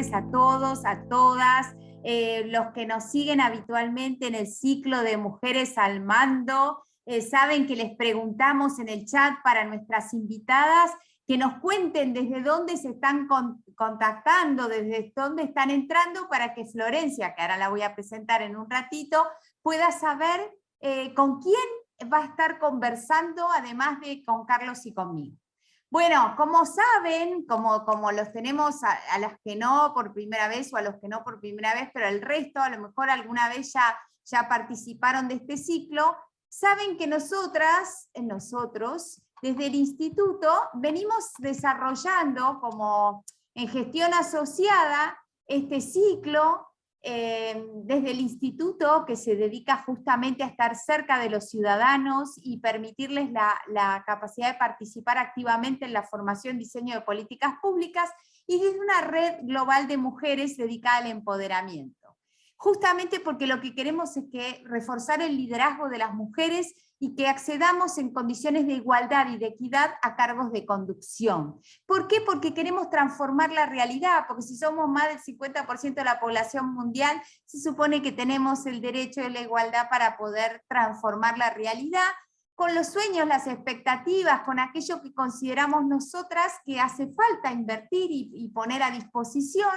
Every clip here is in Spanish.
tardes a todos, a todas, los que nos siguen habitualmente en el ciclo de Mujeres al Mando. Saben que les preguntamos en el chat para nuestras invitadas que nos cuenten desde dónde se están contactando, desde dónde están entrando, para que Florencia, que ahora la voy a presentar en un ratito, pueda saber con quién va a estar conversando, además de con Carlos y conmigo. Bueno, como saben, como los tenemos a las que no por primera vez, o a los que no por primera vez, pero el resto a lo mejor alguna vez ya participaron de este ciclo, saben que nosotros, desde el instituto, venimos desarrollando como en gestión asociada este ciclo, desde el instituto, que se dedica justamente a estar cerca de los ciudadanos y permitirles la capacidad de participar activamente en la formación y diseño de políticas públicas, y desde una red global de mujeres dedicada al empoderamiento. Justamente porque lo que queremos es reforzar el liderazgo de las mujeres y que accedamos en condiciones de igualdad y de equidad a cargos de conducción. ¿Por qué? Porque queremos transformar la realidad, porque si somos más del 50% de la población mundial, se supone que tenemos el derecho de la igualdad para poder transformar la realidad con los sueños, las expectativas, con aquello que consideramos nosotras que hace falta invertir y poner a disposición,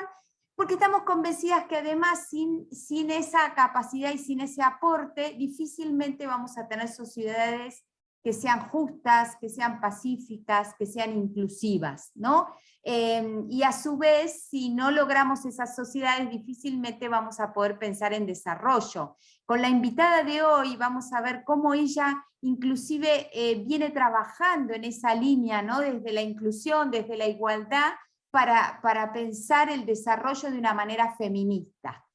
porque estamos convencidas que además sin esa capacidad y sin ese aporte, difícilmente vamos a tener sociedades que sean justas, que sean pacíficas, que sean inclusivas, ¿no? Y a su vez, si no logramos esas sociedades, difícilmente vamos a poder pensar en desarrollo. Con la invitada de hoy vamos a ver cómo ella inclusive viene trabajando en esa línea, ¿no? Desde la inclusión, desde la igualdad, para pensar el desarrollo de una manera feminista.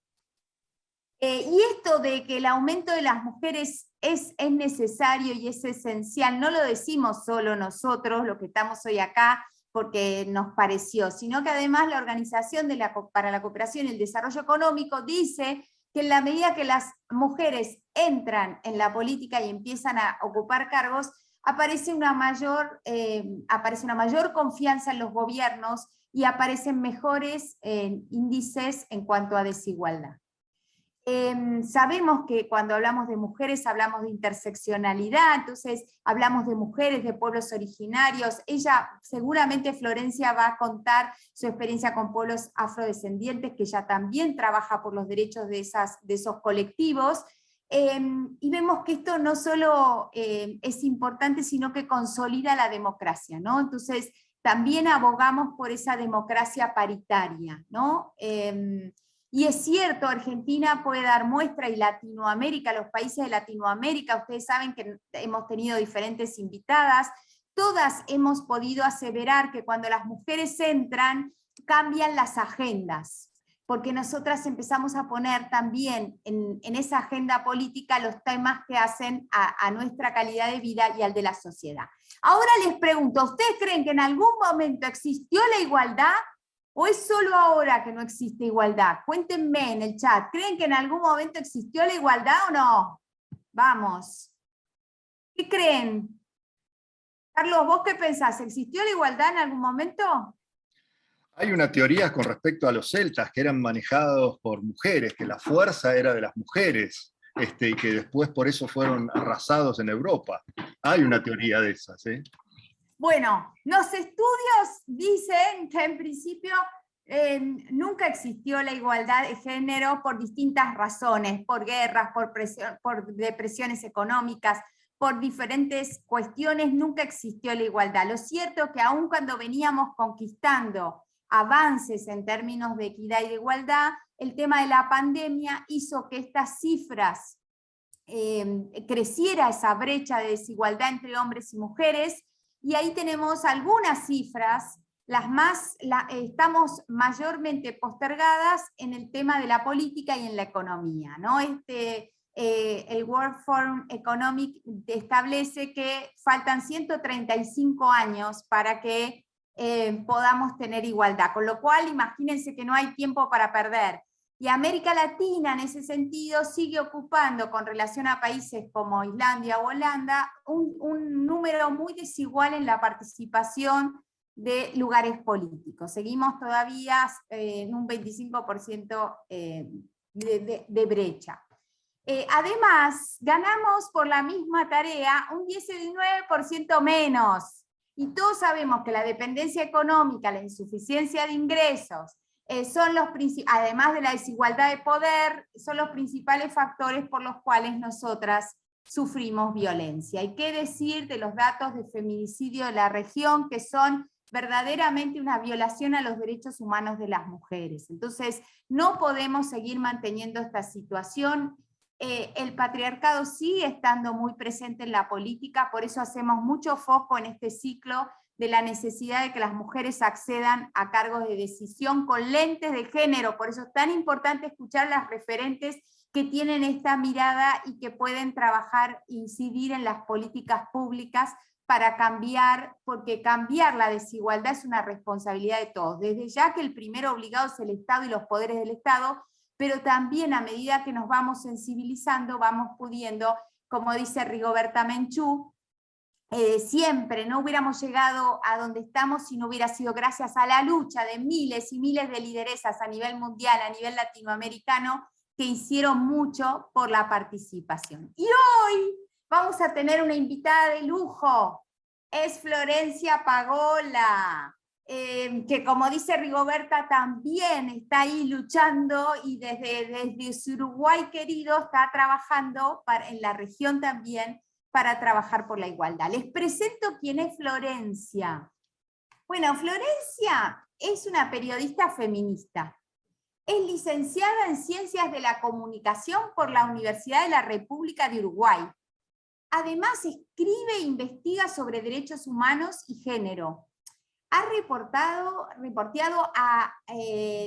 Y esto de que el aumento de las mujeres es necesario y es esencial, no lo decimos solo nosotros, los que estamos hoy acá, porque nos pareció, sino que además la Organización para la Cooperación y el Desarrollo Económico dice que en la medida que las mujeres entran en la política y empiezan a ocupar cargos, aparece una mayor confianza en los gobiernos y aparecen mejores índices en cuanto a desigualdad. Sabemos que cuando hablamos de mujeres hablamos de interseccionalidad, entonces hablamos de mujeres, de pueblos originarios. Ella, seguramente Florencia va a contar su experiencia con pueblos afrodescendientes, que ella también trabaja por los derechos de esos colectivos. Y vemos que esto no solo es importante, sino que consolida la democracia, ¿no? Entonces, también abogamos por esa democracia paritaria, ¿no? Y es cierto, Argentina puede dar muestra, y Latinoamérica, los países de Latinoamérica, ustedes saben que hemos tenido diferentes invitadas, todas hemos podido aseverar que cuando las mujeres entran, cambian las agendas, porque nosotras empezamos a poner también en esa agenda política los temas que hacen a nuestra calidad de vida y al de la sociedad. Ahora les pregunto, ¿ustedes creen que en algún momento existió la igualdad? ¿O es solo ahora que no existe igualdad? Cuéntenme en el chat, ¿creen que en algún momento existió la igualdad o no? Vamos. ¿Qué creen? Carlos, ¿vos qué pensás? ¿Existió la igualdad en algún momento? Hay una teoría con respecto a los celtas que eran manejados por mujeres, que la fuerza era de las mujeres, y que después por eso fueron arrasados en Europa. Hay una teoría de esas, ¿eh? Bueno, los estudios dicen que en principio nunca existió la igualdad de género por distintas razones, por guerras, por depresiones económicas, por diferentes cuestiones, nunca existió la igualdad. Lo cierto es que aun cuando veníamos conquistando avances en términos de equidad y de igualdad, el tema de la pandemia hizo que estas cifras creciera esa brecha de desigualdad entre hombres y mujeres, y ahí tenemos algunas cifras, estamos mayormente postergadas en el tema de la política y en la economía, ¿no? El World Forum Economic establece que faltan 135 años para que podamos tener igualdad, con lo cual imagínense que no hay tiempo para perder. Y América Latina en ese sentido sigue ocupando, con relación a países como Islandia o Holanda, un número muy desigual en la participación de lugares políticos. Seguimos todavía en un 25% de brecha. Además, ganamos por la misma tarea un 19% menos. Y todos sabemos que la dependencia económica, la insuficiencia de ingresos, son además de la desigualdad de poder, son los principales factores por los cuales nosotras sufrimos violencia. ¿Y qué decir de los datos de feminicidio de la región, que son verdaderamente una violación a los derechos humanos de las mujeres? Entonces, no podemos seguir manteniendo esta situación. El patriarcado sigue estando muy presente en la política, por eso hacemos mucho foco en este ciclo de la necesidad de que las mujeres accedan a cargos de decisión con lentes de género. Por eso es tan importante escuchar las referentes que tienen esta mirada y que pueden trabajar, incidir en las políticas públicas para cambiar, porque cambiar la desigualdad es una responsabilidad de todos. Desde ya que el primero obligado es el Estado y los poderes del Estado, pero también a medida que nos vamos sensibilizando, vamos pudiendo, como dice Rigoberta Menchú, siempre no hubiéramos llegado a donde estamos si no hubiera sido gracias a la lucha de miles y miles de lideresas a nivel mundial, a nivel latinoamericano, que hicieron mucho por la participación. Y hoy vamos a tener una invitada de lujo, es Florencia Pagola, que como dice Rigoberta también está ahí luchando y desde su Uruguay querido está trabajando en la región también para trabajar por la igualdad. Les presento quién es Florencia. Bueno, Florencia es una periodista feminista. Es licenciada en Ciencias de la Comunicación por la Universidad de la República de Uruguay. Además, escribe e investiga sobre derechos humanos y género. Ha reporteado a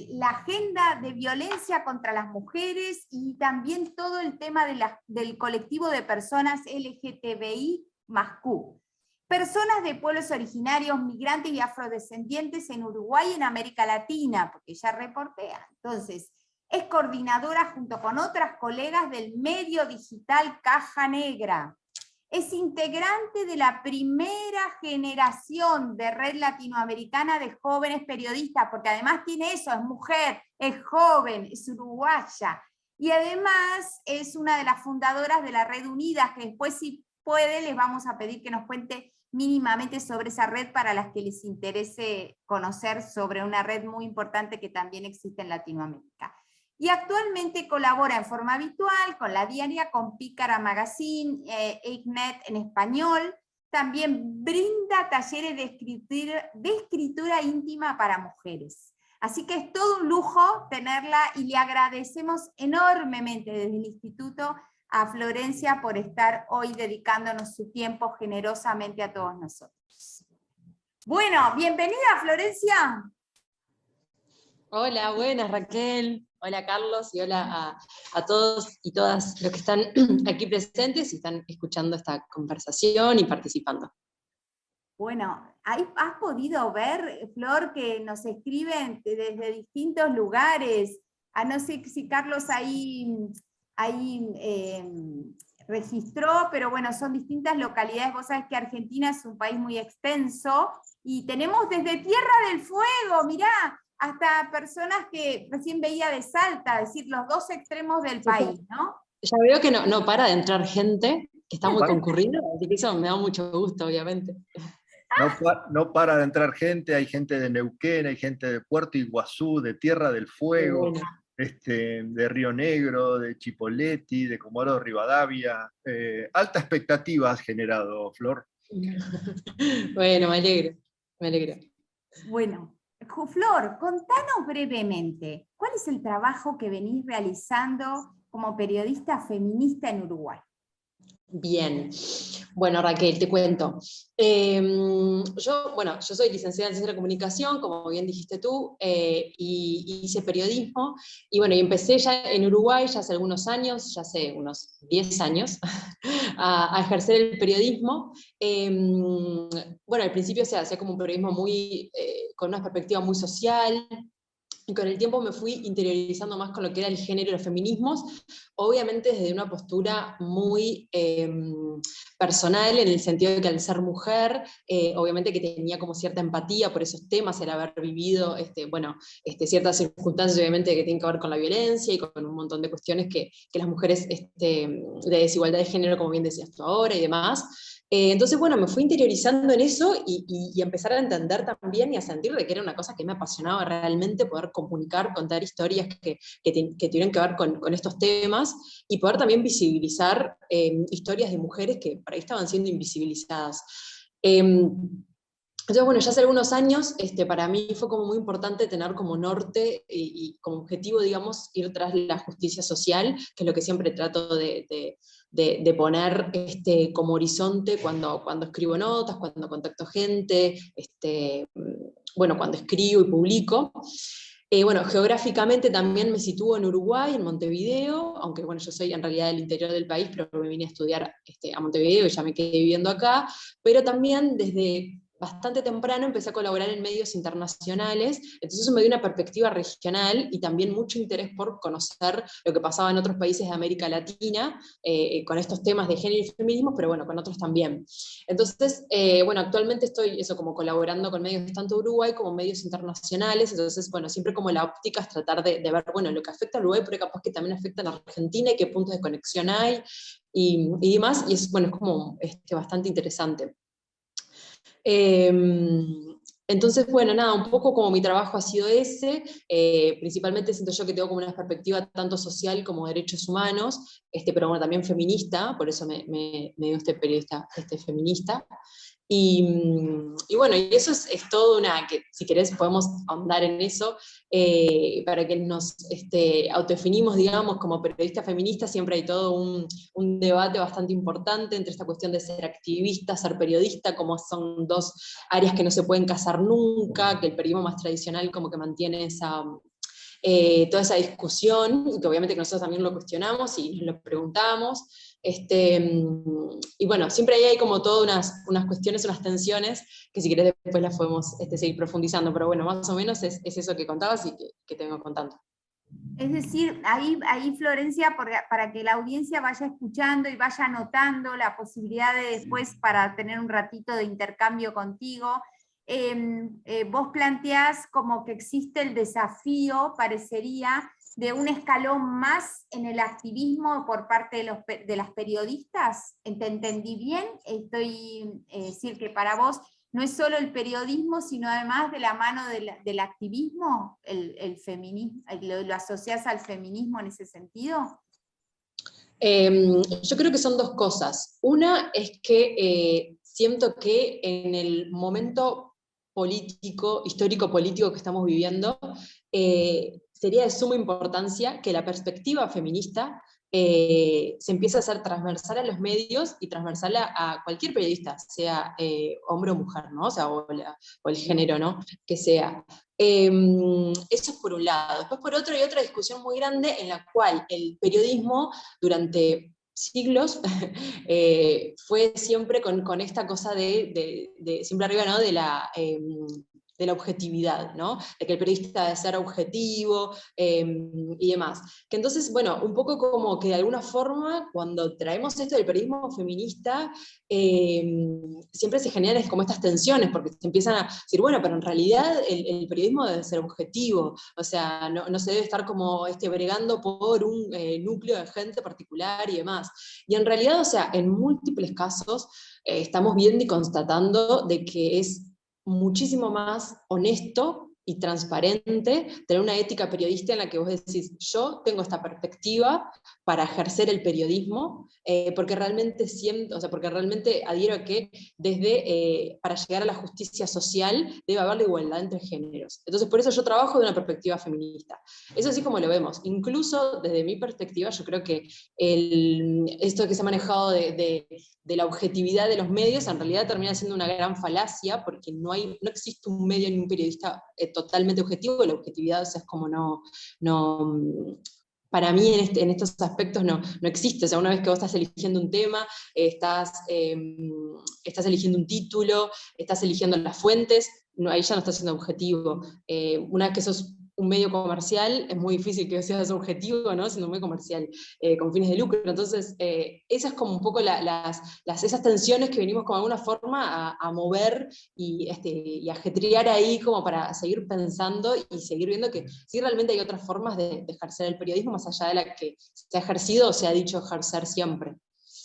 la agenda de violencia contra las mujeres y también todo el tema del colectivo de personas LGTBI más Q. Personas de pueblos originarios, migrantes y afrodescendientes en Uruguay y en América Latina, porque ella reportea. Entonces, es coordinadora junto con otras colegas del medio digital Caja Negra. Es integrante de la primera generación de Red Latinoamericana de Jóvenes Periodistas, porque además tiene eso, es mujer, es joven, es uruguaya. Y además es una de las fundadoras de la Red Unidas, que después, si puede, les vamos a pedir que nos cuente mínimamente sobre esa red para las que les interese conocer sobre una red muy importante que también existe en Latinoamérica. Y actualmente colabora en forma habitual con La Diaria, con Pícara Magazine, Icknet en español. También brinda talleres de escritura íntima para mujeres. Así que es todo un lujo tenerla y le agradecemos enormemente desde el Instituto a Florencia por estar hoy dedicándonos su tiempo generosamente a todos nosotros. Bueno, bienvenida Florencia. Hola, buenas Raquel, hola Carlos y hola a todos y todas los que están aquí presentes y están escuchando esta conversación y participando. Bueno, ¿has podido ver, Flor, que nos escriben desde distintos lugares? No sé si Carlos ahí registró, pero bueno, son distintas localidades. Vos sabés que Argentina es un país muy extenso y tenemos desde Tierra del Fuego, mirá, hasta personas que recién veía de Salta, es decir, los dos extremos del país, ¿no? Ya veo que no para de entrar gente, que está muy concurrida, así que eso me da mucho gusto, obviamente. No para de entrar gente, hay gente de Neuquén, hay gente de Puerto Iguazú, de Tierra del Fuego, de Río Negro, de Chipoleti, de Comodoro Rivadavia. Alta expectativa has generado, Flor. Bueno, me alegro. Bueno, Flor, contanos brevemente, ¿cuál es el trabajo que venís realizando como periodista feminista en Uruguay? Bien, bueno Raquel, te cuento. Yo soy licenciada en Ciencia de la Comunicación, como bien dijiste tú, y hice periodismo, y bueno, y empecé ya en Uruguay, ya hace algunos años, ya hace unos 10 años, a ejercer el periodismo. Bueno, al principio se hacía como un periodismo muy, con una perspectiva muy social, y con el tiempo me fui interiorizando más con lo que era el género y los feminismos, obviamente desde una postura muy personal, en el sentido de que al ser mujer, obviamente que tenía como cierta empatía por esos temas, el haber vivido ciertas circunstancias, obviamente, que tienen que ver con la violencia y con un montón de cuestiones que las mujeres de desigualdad de género, como bien decías tú ahora, y demás. Entonces, bueno, me fui interiorizando en eso y empezar a entender también y a sentir de que era una cosa que me apasionaba realmente, poder comunicar, contar historias que tuvieran que ver con estos temas, y poder también visibilizar historias de mujeres que por ahí estaban siendo invisibilizadas. Entonces, bueno, ya hace algunos años, para mí fue como muy importante tener como norte y como objetivo, digamos, ir tras la justicia social, que es lo que siempre trato de poner como horizonte cuando escribo notas, cuando contacto gente, bueno, cuando escribo y publico. Bueno, geográficamente también me sitúo en Uruguay, en Montevideo, aunque bueno, yo soy en realidad del interior del país, pero me vine a estudiar a Montevideo y ya me quedé viviendo acá, pero también desde bastante temprano empecé a colaborar en medios internacionales, entonces eso me dio una perspectiva regional y también mucho interés por conocer lo que pasaba en otros países de América Latina, con estos temas de género y feminismo, pero bueno, con otros también. Entonces, bueno, actualmente estoy eso, como colaborando con medios tanto de Uruguay como medios internacionales, entonces, bueno, siempre como la óptica es tratar de ver, bueno, lo que afecta a Uruguay, pero capaz que también afecta a la Argentina y qué puntos de conexión hay, y demás, y es, bueno, es como bastante interesante. Entonces, bueno, nada, un poco como mi trabajo ha sido ese, principalmente siento yo que tengo como una perspectiva tanto social como de derechos humanos, pero bueno, también feminista, por eso me dio este periodista feminista. Y bueno, y eso es todo que si querés podemos ahondar en eso, para que nos autodefinimos, digamos, como periodista feminista, siempre hay todo un debate bastante importante entre esta cuestión de ser activista, ser periodista, como son dos áreas que no se pueden casar nunca, que el periodismo más tradicional como que mantiene toda esa discusión, y que obviamente que nosotros también lo cuestionamos y nos lo preguntamos. Y bueno, siempre ahí hay como todas unas cuestiones, unas tensiones, que si querés después las podemos seguir profundizando, pero bueno, más o menos es eso que contabas y que tengo contando. Es decir, ahí Florencia, para que la audiencia vaya escuchando y vaya anotando la posibilidad de después para tener un ratito de intercambio contigo, vos planteás como que existe el desafío, parecería, de un escalón más en el activismo por parte de las periodistas. ¿Te entendí bien? Decir que para vos no es solo el periodismo, sino además de la mano del activismo, el feminismo, ¿lo asociás al feminismo en ese sentido? Yo creo que son dos cosas. Una es que siento que en el momento político, histórico-político que estamos viviendo, sería de suma importancia que la perspectiva feminista se empiece a hacer transversal a los medios y transversal a cualquier periodista, sea hombre o mujer, ¿no? O el género, ¿no? Que sea. Eso es por un lado. Después por otro hay otra discusión muy grande en la cual el periodismo durante siglos fue siempre con esta cosa de siempre arriba, ¿no? De la objetividad, ¿no? De que el periodista debe ser objetivo y demás. Que entonces, bueno, un poco como que de alguna forma, cuando traemos esto del periodismo feminista, siempre se generan como estas tensiones, porque se empiezan a decir, bueno, pero en realidad el periodismo debe ser objetivo, o sea, no se debe estar como bregando por un núcleo de gente particular y demás. Y en realidad, o sea, en múltiples casos estamos viendo y constatando de que es muchísimo más honesto y transparente tener una ética periodista en la que vos decís, yo tengo esta perspectiva para ejercer el periodismo, porque realmente siento, o sea, porque realmente adhiero a que para llegar a la justicia social debe haber la igualdad entre géneros. Entonces, por eso yo trabajo de una perspectiva feminista. Eso así como lo vemos. Incluso desde mi perspectiva, yo creo que esto que se ha manejado de la objetividad de los medios en realidad termina siendo una gran falacia, porque no existe un medio ni un periodista totalmente objetivo, la objetividad, o sea, es como para mí en estos aspectos no existe. O sea, una vez que vos estás eligiendo un tema, estás eligiendo un título, estás eligiendo las fuentes, ahí ya no estás siendo objetivo. Una vez que sos un medio comercial, es muy difícil que sea subjetivo, ¿no? Siendo un medio comercial con fines de lucro. Entonces, esas como un poco esas tensiones que venimos con alguna forma a mover y ajetrear ahí como para seguir pensando y seguir viendo que sí realmente hay otras formas de ejercer el periodismo, más allá de la que se ha ejercido o se ha dicho ejercer siempre.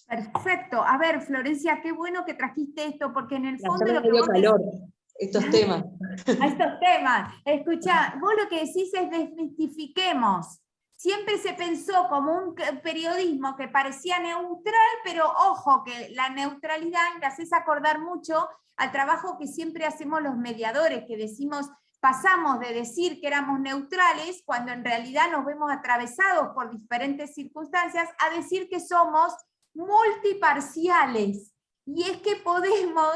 Perfecto. A ver, Florencia, qué bueno que trajiste esto, porque en el fondo Ya lo me que dio vos calor estos temas. a estos temas. Escucha, vos lo que decís es desmitifiquemos. Siempre se pensó como un periodismo que parecía neutral, pero ojo, que la neutralidad me haces acordar mucho al trabajo que siempre hacemos los mediadores, que decimos, pasamos de decir que éramos neutrales, cuando en realidad nos vemos atravesados por diferentes circunstancias, a decir que somos multiparciales. Y es que podemos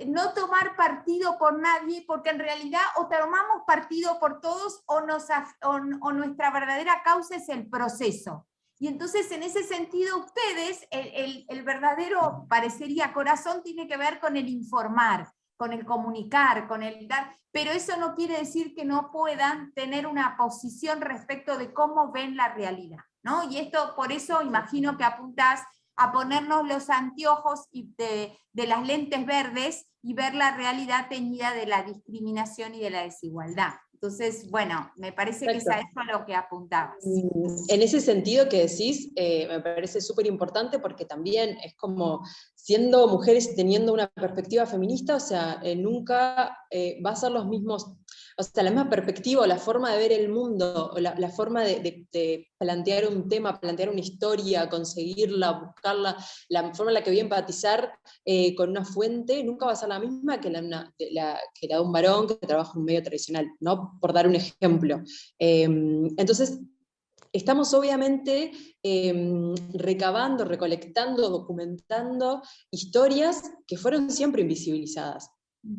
no tomar partido por nadie, porque en realidad o tomamos partido por todos o nuestra verdadera causa es el proceso. Y entonces en ese sentido ustedes, el verdadero, parecería, corazón tiene que ver con el informar, con el comunicar, con el dar, pero eso no quiere decir que no puedan tener una posición respecto de cómo ven la realidad, ¿no? Y esto, por eso imagino que apuntás a ponernos los anteojos de las lentes verdes y ver la realidad teñida de la discriminación y de la desigualdad. Entonces, bueno, me parece que es a eso a lo que apuntabas. En ese sentido que decís, me parece súper importante porque también es como, siendo mujeres y teniendo una perspectiva feminista, o sea, nunca va a ser los mismos, o sea, la misma perspectiva o la forma de ver el mundo, o la forma de plantear un tema, plantear una historia, conseguirla, buscarla, la forma en la que voy a empatizar con una fuente, nunca va a ser la misma que la de un varón que trabaja en un medio tradicional, ¿no? Por dar un ejemplo. Entonces, estamos obviamente recabando, recolectando, documentando historias que fueron siempre invisibilizadas.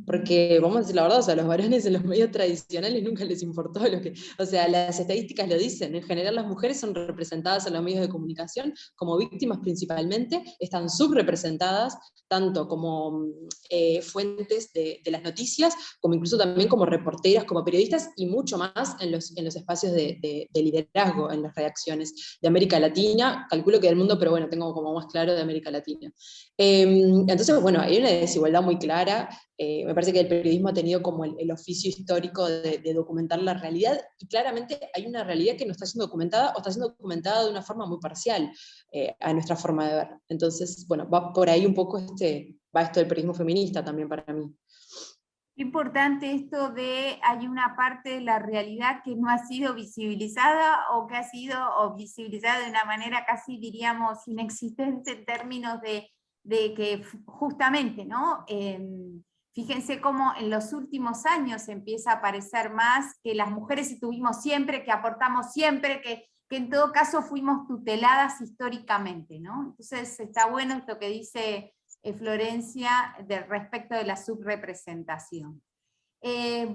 Porque, vamos a decir la verdad, o sea, a los varones en los medios tradicionales nunca les importó lo que... O sea, las estadísticas lo dicen, en general las mujeres son representadas en los medios de comunicación como víctimas principalmente, están subrepresentadas tanto como fuentes de las noticias, como incluso también como reporteras, como periodistas, y mucho más en los espacios de liderazgo, en las redacciones de América Latina, calculo que del mundo, pero bueno, tengo como más claro de América Latina. Entonces, bueno, hay una desigualdad muy clara. Me parece que el periodismo ha tenido como el oficio histórico de documentar la realidad, y claramente hay una realidad que no está siendo documentada, o está siendo documentada de una forma muy parcial a nuestra forma de ver. Entonces, bueno, va por ahí un poco va esto del periodismo feminista también para mí. Importante esto de, hay una parte de la realidad que no ha sido visibilizada o que ha sido visibilizada de una manera casi, diríamos, inexistente en términos de que justamente, ¿no? Fíjense cómo en los últimos años empieza a aparecer más que las mujeres estuvimos siempre, que aportamos siempre, que en todo caso fuimos tuteladas históricamente, ¿no? Entonces está bueno esto que dice Florencia respecto de la subrepresentación.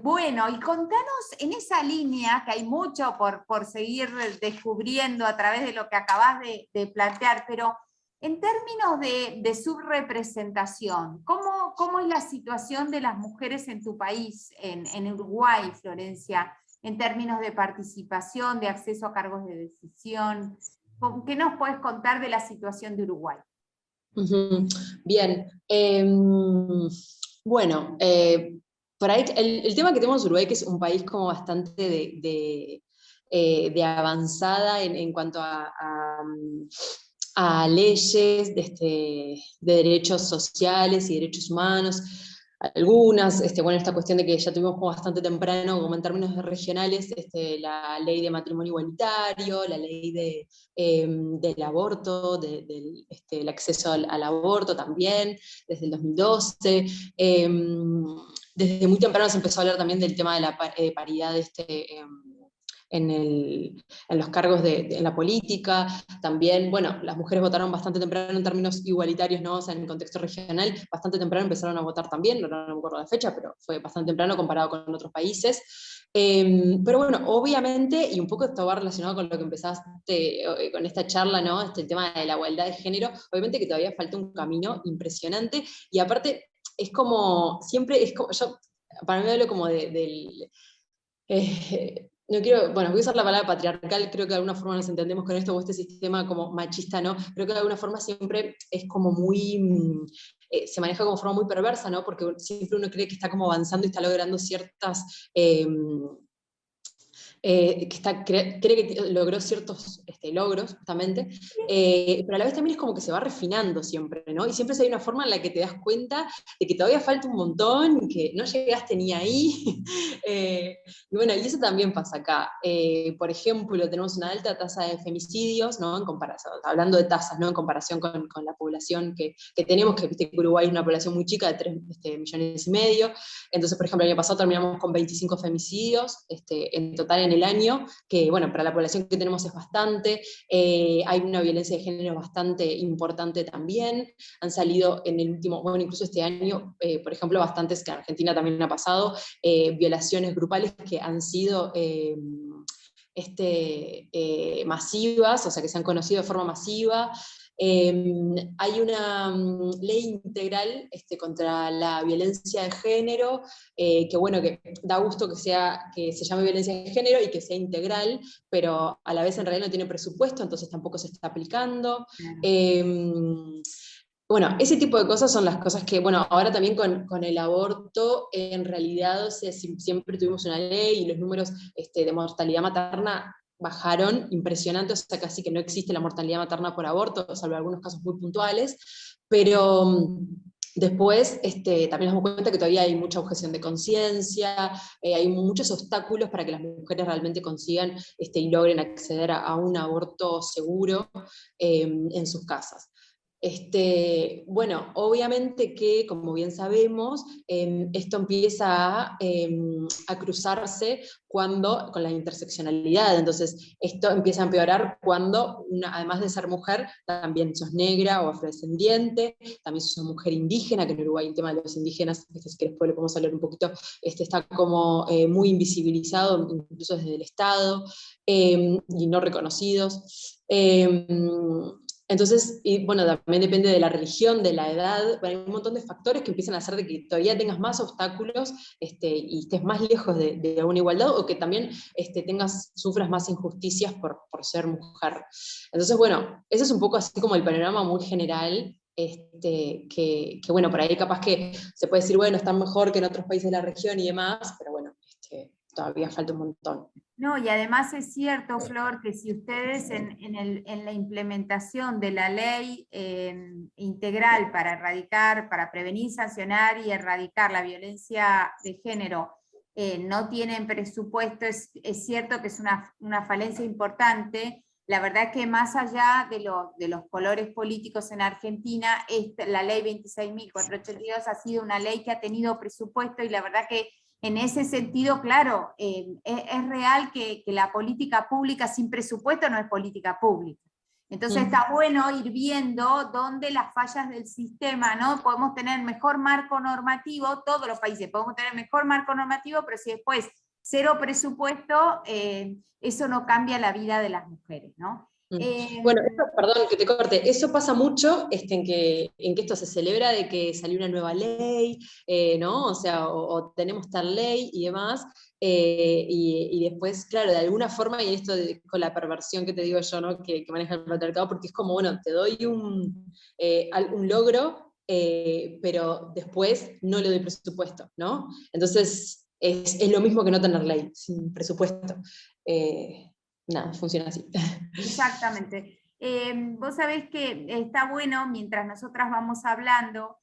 Bueno, y contanos en esa línea, que hay mucho por seguir descubriendo a través de lo que acabas de plantear, pero en términos de subrepresentación, ¿cómo es la situación de las mujeres en tu país, en Uruguay, Florencia, en términos de participación, de acceso a cargos de decisión? ¿Qué nos puedes contar de la situación de Uruguay? Bien, bueno, por ahí el tema que tenemos en Uruguay, que es un país como bastante de avanzada en cuanto a leyes de derechos sociales y derechos humanos, algunas, bueno, esta cuestión de que ya tuvimos como bastante temprano, como en términos regionales, la ley de matrimonio igualitario, la ley del aborto, el acceso al aborto también, desde el 2012. Desde muy temprano se empezó a hablar también del tema de la paridad en los cargos en la política. También, bueno, las mujeres votaron bastante temprano en términos igualitarios, ¿no? O sea, en el contexto regional, bastante temprano empezaron a votar también, no me acuerdo la fecha, pero fue bastante temprano comparado con otros países. Pero bueno, obviamente, y un poco esto va relacionado con lo que empezaste con esta charla, ¿no? El tema de la igualdad de género, obviamente que todavía falta un camino impresionante, y aparte es como, siempre es como, yo para mí hablo como del no quiero, bueno, voy a usar la palabra patriarcal, creo que de alguna forma nos entendemos con esto, o este sistema como machista, ¿no? Creo que de alguna forma siempre es como muy, se maneja como forma muy perversa, ¿no? Porque siempre uno cree que está como avanzando y está logrando ciertas... cree que logró ciertos logros, justamente, pero a la vez también es como que se va refinando siempre, ¿no? Y siempre hay una forma en la que te das cuenta de que todavía falta un montón, que no llegaste ni ahí. Y bueno, y eso también pasa acá. Por ejemplo, tenemos una alta tasa de femicidios, ¿no? En comparación, hablando de tasas, ¿no? En comparación con la población que tenemos, que viste que Uruguay es una población muy chica, de 3 millones y medio. Entonces, por ejemplo, el año pasado terminamos con 25 femicidios en total en el año, que bueno, para la población que tenemos es bastante. Hay una violencia de género bastante importante también. Han salido en el último, bueno, incluso este año, por ejemplo, bastantes, que en Argentina también ha pasado, violaciones grupales que han sido masivas, o sea, que se han conocido de forma masiva. Hay una ley integral contra la violencia de género, que bueno, que da gusto que se llame violencia de género y que sea integral, pero a la vez en realidad no tiene presupuesto, entonces tampoco se está aplicando. Bueno, ese tipo de cosas son las cosas que, bueno, ahora también con el aborto, en realidad, o sea, siempre tuvimos una ley y los números de mortalidad materna bajaron impresionante, o sea, casi que no existe la mortalidad materna por aborto, salvo algunos casos muy puntuales, pero después también nos damos cuenta que todavía hay mucha objeción de conciencia, hay muchos obstáculos para que las mujeres realmente consigan y logren acceder a un aborto seguro en sus casas. Bueno, obviamente que, como bien sabemos, esto empieza a cruzarse con la interseccionalidad, entonces esto empieza a empeorar cuando, además de ser mujer, también sos negra o afrodescendiente, también sos una mujer indígena, que en Uruguay el tema de los indígenas, si que después le podemos hablar un poquito, está como muy invisibilizado, incluso desde el Estado, y no reconocidos. Entonces, y bueno, también depende de la religión, de la edad, hay un montón de factores que empiezan a hacer de que todavía tengas más obstáculos y estés más lejos de una igualdad, o que también sufras más injusticias por ser mujer. Entonces, bueno, eso es un poco así como el panorama muy general, que bueno, por ahí capaz que se puede decir, bueno, están mejor que en otros países de la región y demás, pero bueno, todavía falta un montón. No, y además es cierto, Flor, que si ustedes en la implementación de la ley integral para erradicar, para prevenir, sancionar y erradicar la violencia de género, no tienen presupuesto, es cierto que es una falencia importante. La verdad que más allá de los colores políticos en Argentina, la ley 26.482 ha sido una ley que ha tenido presupuesto, y la verdad que en ese sentido, claro, es real que la política pública sin presupuesto no es política pública. Entonces está bueno ir viendo dónde las fallas del sistema, ¿no? Podemos tener mejor marco normativo, todos los países podemos tener mejor marco normativo, pero si después cero presupuesto, eso no cambia la vida de las mujeres, ¿no? Bueno, perdón que te corte, eso pasa mucho en que esto se celebra de que salió una nueva ley, ¿no? O sea, o tenemos tal ley y demás, y después, claro, de alguna forma, y esto con la perversión que te digo yo, ¿no? que maneja el patriarcado, porque es como, bueno, te doy un logro, pero después no le doy presupuesto, ¿no? Entonces, es lo mismo que no tener ley, sin presupuesto. Nada, funciona así. Exactamente. Vos sabés que está bueno, mientras nosotras vamos hablando,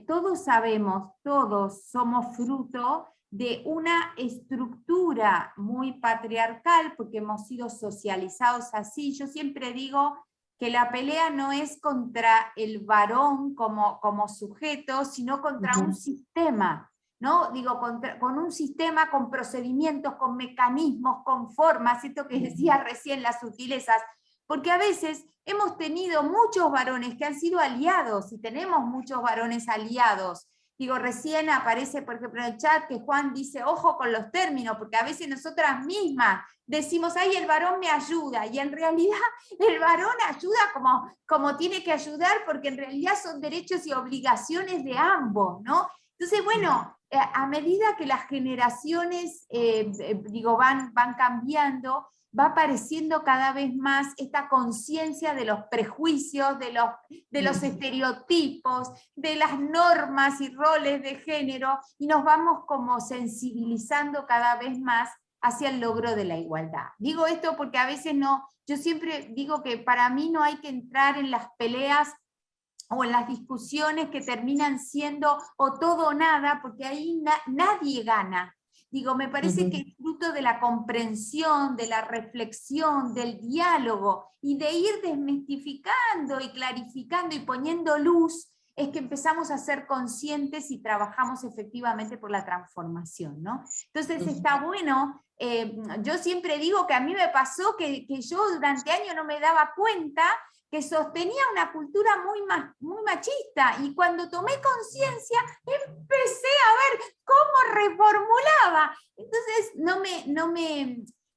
todos sabemos, todos somos fruto de una estructura muy patriarcal, porque hemos sido socializados así. Yo siempre digo que la pelea no es contra el varón como sujeto, sino contra un sistema, ¿no? Digo, con un sistema, con procedimientos, con mecanismos, con formas, esto que decía recién, las sutilezas, porque a veces hemos tenido muchos varones que han sido aliados, y tenemos muchos varones aliados. Digo, recién aparece, por ejemplo, en el chat que Juan dice, ojo con los términos, porque a veces nosotras mismas decimos, ay, el varón me ayuda, y en realidad el varón ayuda como tiene que ayudar, porque en realidad son derechos y obligaciones de ambos, ¿no? Entonces, bueno, a medida que las generaciones van cambiando, va apareciendo cada vez más esta conciencia de los prejuicios, de los estereotipos, de las normas y roles de género, y nos vamos como sensibilizando cada vez más hacia el logro de la igualdad. Digo esto porque a veces yo siempre digo que para mí no hay que entrar en las peleas o en las discusiones que terminan siendo o todo o nada, porque ahí nadie gana. Digo, me parece que es fruto de la comprensión, de la reflexión, del diálogo, y de ir desmistificando y clarificando y poniendo luz, es que empezamos a ser conscientes y trabajamos efectivamente por la transformación, ¿no? Entonces está bueno, yo siempre digo que a mí me pasó que yo durante años no me daba cuenta que sostenía una cultura muy machista, y cuando tomé conciencia empecé a ver cómo reformulaba. Entonces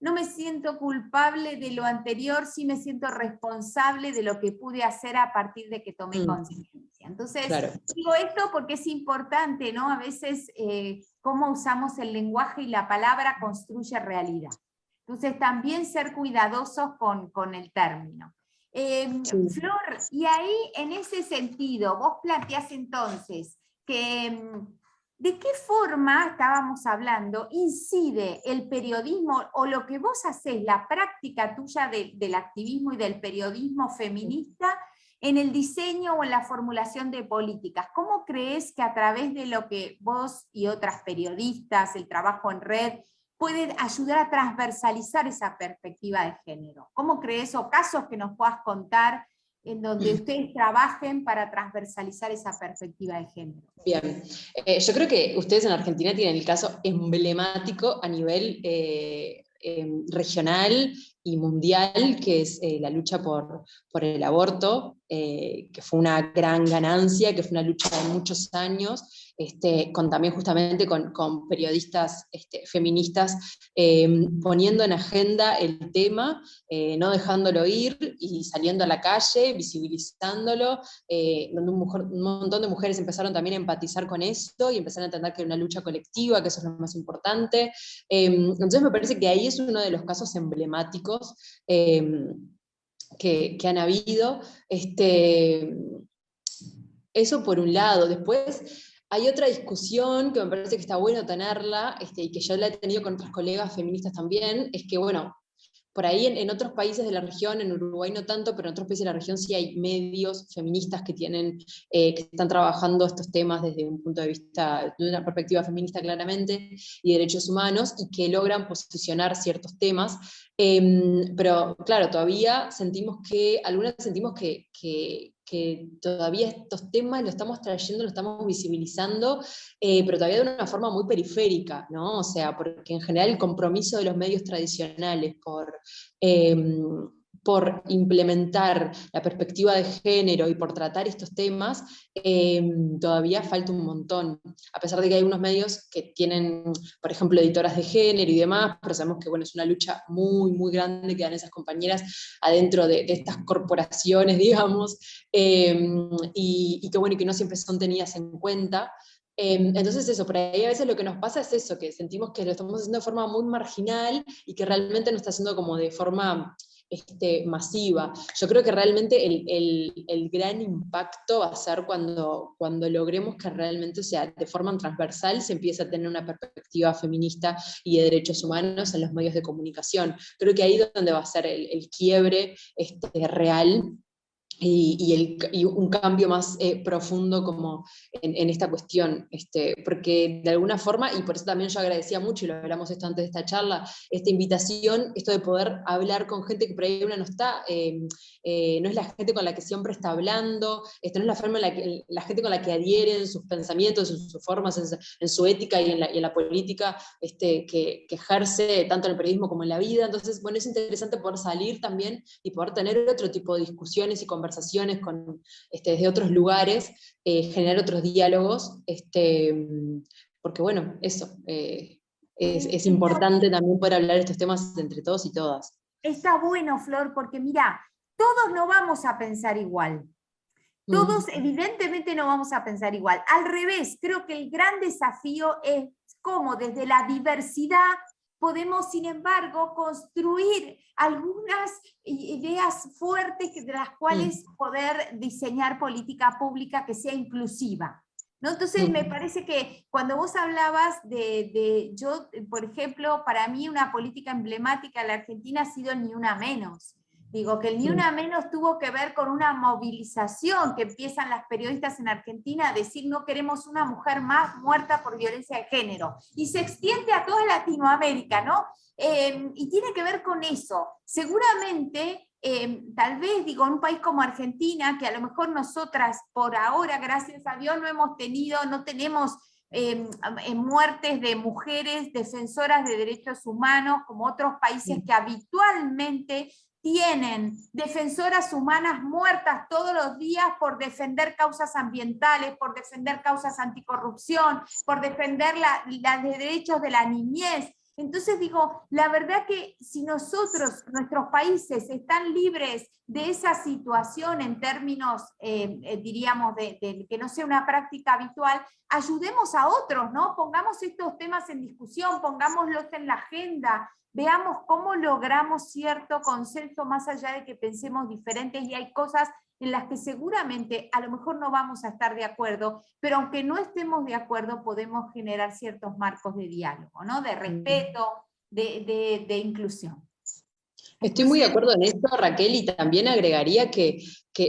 no me siento culpable de lo anterior, sí me siento responsable de lo que pude hacer a partir de que tomé conciencia. Entonces, claro, digo esto porque es importante, ¿no? A veces cómo usamos el lenguaje y la palabra construye realidad. Entonces también ser cuidadosos con el término. Sí. Flor, y ahí en ese sentido, vos planteás entonces que ¿de qué forma, estábamos hablando, incide el periodismo o lo que vos hacés, la práctica tuya del activismo y del periodismo feminista en el diseño o en la formulación de políticas? ¿Cómo crees que a través de lo que vos y otras periodistas, el trabajo en red, pueden ayudar a transversalizar esa perspectiva de género? ¿Cómo crees, o casos que nos puedas contar en donde ustedes trabajen para transversalizar esa perspectiva de género? Bien, yo creo que ustedes en Argentina tienen el caso emblemático a nivel regional y mundial, que es la lucha por el aborto, que fue una gran ganancia, que fue una lucha de muchos años, también justamente con periodistas feministas poniendo en agenda el tema, no dejándolo ir y saliendo a la calle, visibilizándolo, donde un montón de mujeres empezaron también a empatizar con esto y empezaron a entender que era una lucha colectiva, que eso es lo más importante. Entonces me parece que ahí es uno de los casos emblemáticos que han habido. Eso por un lado. Después hay otra discusión que me parece que está bueno tenerla, y que yo la he tenido con otras colegas feministas también, es que, bueno, por ahí en otros países de la región, en Uruguay no tanto, pero en otros países de la región sí hay medios feministas que están trabajando estos temas desde un punto de vista, de una perspectiva feminista claramente, y derechos humanos, y que logran posicionar ciertos temas. Pero claro, todavía algunas sentimos que todavía estos temas los estamos trayendo, los estamos visibilizando, pero todavía de una forma muy periférica, ¿no? O sea, porque en general el compromiso de los medios tradicionales por implementar la perspectiva de género y por tratar estos temas, todavía falta un montón, a pesar de que hay unos medios que tienen, por ejemplo, editoras de género y demás, pero sabemos que, bueno, es una lucha muy, muy grande que dan esas compañeras adentro de estas corporaciones, digamos, y que, bueno, y que no siempre son tenidas en cuenta. Entonces eso, por ahí a veces lo que nos pasa es eso, que sentimos que lo estamos haciendo de forma muy marginal y que realmente no está haciendo como de forma masiva. Yo creo que realmente el gran impacto va a ser cuando logremos que realmente, o sea, de forma transversal se empiece a tener una perspectiva feminista y de derechos humanos en los medios de comunicación. Creo que ahí es donde va a ser el quiebre real, y un cambio más profundo como en esta cuestión, porque de alguna forma, y por eso también yo agradecía mucho, y lo hablamos esto antes de esta charla, esta invitación, esto de poder hablar con gente que por ahí una no está, no es la gente con la que siempre está hablando, no es la forma en la que la gente con la que adhieren sus pensamientos, en sus formas, en su ética y en la política que ejerce tanto en el periodismo como en la vida. Entonces, bueno, es interesante poder salir también y poder tener otro tipo de discusiones y conversaciones desde otros lugares, generar otros diálogos, porque bueno, eso, es importante también poder hablar de estos temas entre todos y todas. Está bueno, Flor, porque mira, todos no vamos a pensar igual. Todos evidentemente no vamos a pensar igual. Al revés, creo que el gran desafío es cómo desde la diversidad podemos, sin embargo, construir algunas ideas fuertes de las cuales poder diseñar política pública que sea inclusiva, ¿no? Entonces me parece que cuando vos hablabas yo, por ejemplo, para mí una política emblemática en la Argentina ha sido el Ni Una Menos. Digo que el Ni Una Menos tuvo que ver con una movilización que empiezan las periodistas en Argentina a decir no queremos una mujer más muerta por violencia de género. Y se extiende a toda Latinoamérica, ¿no? Y tiene que ver con eso. Seguramente, tal vez, digo, en un país como Argentina, que a lo mejor nosotras por ahora, gracias a Dios, no tenemos muertes de mujeres defensoras de derechos humanos como otros países que habitualmente tienen defensoras humanas muertas todos los días por defender causas ambientales, por defender causas anticorrupción, por defender los derechos de la niñez. Entonces digo, la verdad que si nosotros, nuestros países, están libres de esa situación en términos, diríamos, de que no sea una práctica habitual, ayudemos a otros, ¿no? Pongamos estos temas en discusión, pongámoslos en la agenda, veamos cómo logramos cierto consenso más allá de que pensemos diferentes, y hay cosas en las que seguramente a lo mejor no vamos a estar de acuerdo, pero aunque no estemos de acuerdo podemos generar ciertos marcos de diálogo, ¿no? De respeto, de inclusión. Estoy muy de acuerdo en esto, Raquel, y también agregaría que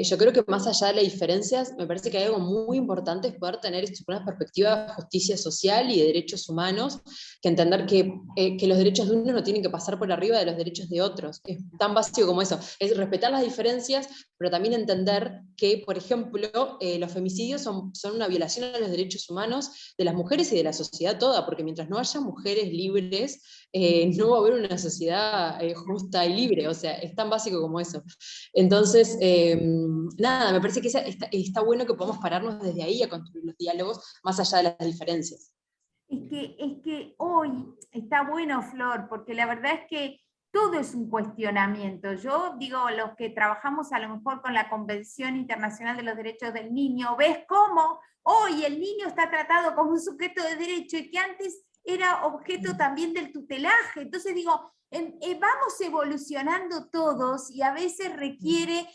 yo creo que más allá de las diferencias, me parece que hay algo muy importante, es poder tener una perspectiva de justicia social y de derechos humanos, que entender que los derechos de uno no tienen que pasar por arriba de los derechos de otros. Es tan básico como eso, es respetar las diferencias, pero también entender que, por ejemplo, los femicidios son una violación a los derechos humanos de las mujeres y de la sociedad toda, porque mientras no haya mujeres libres, no va a haber una sociedad justa y libre, o sea, es tan básico como eso. Entonces, nada, me parece que está bueno que podamos pararnos desde ahí a construir los diálogos más allá de las diferencias. Es que hoy está bueno, Flor, porque la verdad es que todo es un cuestionamiento. Yo digo, los que trabajamos a lo mejor con la Convención Internacional de los Derechos del Niño, ves cómo hoy el niño está tratado como un sujeto de derecho y que antes era objeto también del tutelaje. Entonces digo, vamos evolucionando todos y a veces requiere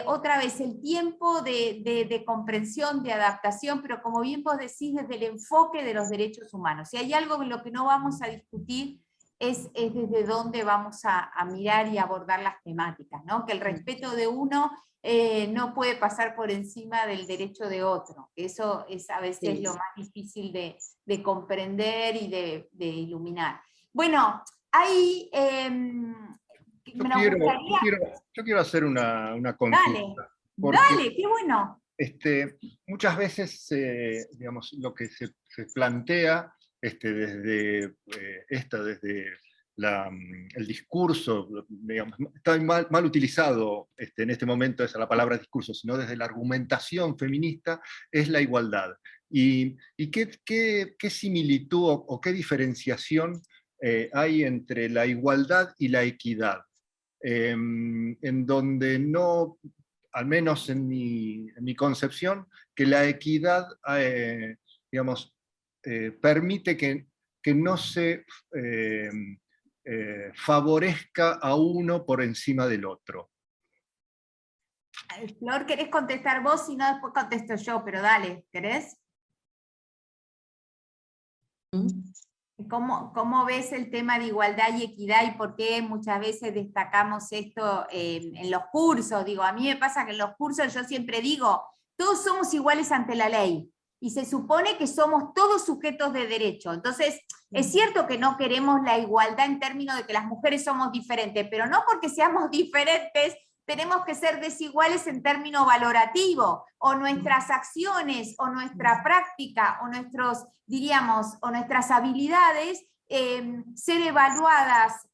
otra vez el tiempo de comprensión, de adaptación, pero como bien vos decís, desde el enfoque de los derechos humanos. Si hay algo en lo que no vamos a discutir es desde dónde vamos a mirar y abordar las temáticas, ¿no? Que el respeto de uno no puede pasar por encima del derecho de otro. Eso es a veces lo más difícil de comprender y de iluminar. Bueno, ahí yo quiero hacer una consulta. Dale, qué bueno. Muchas veces, digamos, lo que se plantea desde el discurso, digamos, está mal utilizado en este momento esa la palabra discurso, sino desde la argumentación feminista, es la igualdad. ¿Y qué similitud o qué diferenciación hay entre la igualdad y la equidad? En donde no, al menos en mi concepción, que la equidad, digamos, permite que no se favorezca a uno por encima del otro. Flor, ¿querés contestar vos? Si no, después contesto yo, pero dale, ¿querés? ¿Cómo ves el tema de igualdad y equidad y por qué muchas veces destacamos esto en los cursos? Digo, a mí me pasa que en los cursos yo siempre digo, todos somos iguales ante la ley y se supone que somos todos sujetos de derecho. Entonces, es cierto que no queremos la igualdad en términos de que las mujeres somos diferentes, pero no porque seamos diferentes tenemos que ser desiguales en término valorativo, o nuestras acciones, o nuestra práctica, o nuestras habilidades ser evaluadas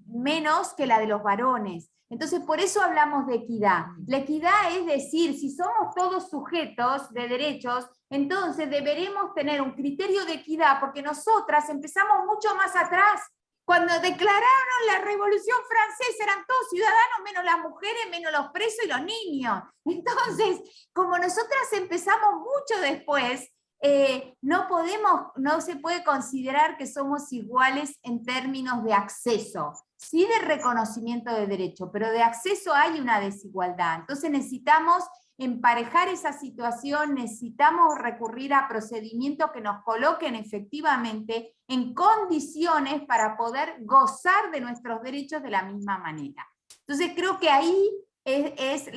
menos que la de los varones. Entonces, por eso hablamos de equidad. La equidad es decir, si somos todos sujetos de derechos, entonces deberemos tener un criterio de equidad, porque nosotras empezamos mucho más atrás. Cuando declararon la Revolución Francesa eran todos ciudadanos, menos las mujeres, menos los presos y los niños. Entonces, como nosotras empezamos mucho después, no se puede considerar que somos iguales en términos de acceso, sí de reconocimiento de derecho, pero de acceso hay una desigualdad. Entonces necesitamos emparejar esa situación, necesitamos recurrir a procedimientos que nos coloquen efectivamente en condiciones para poder gozar de nuestros derechos de la misma manera. Entonces creo que ahí es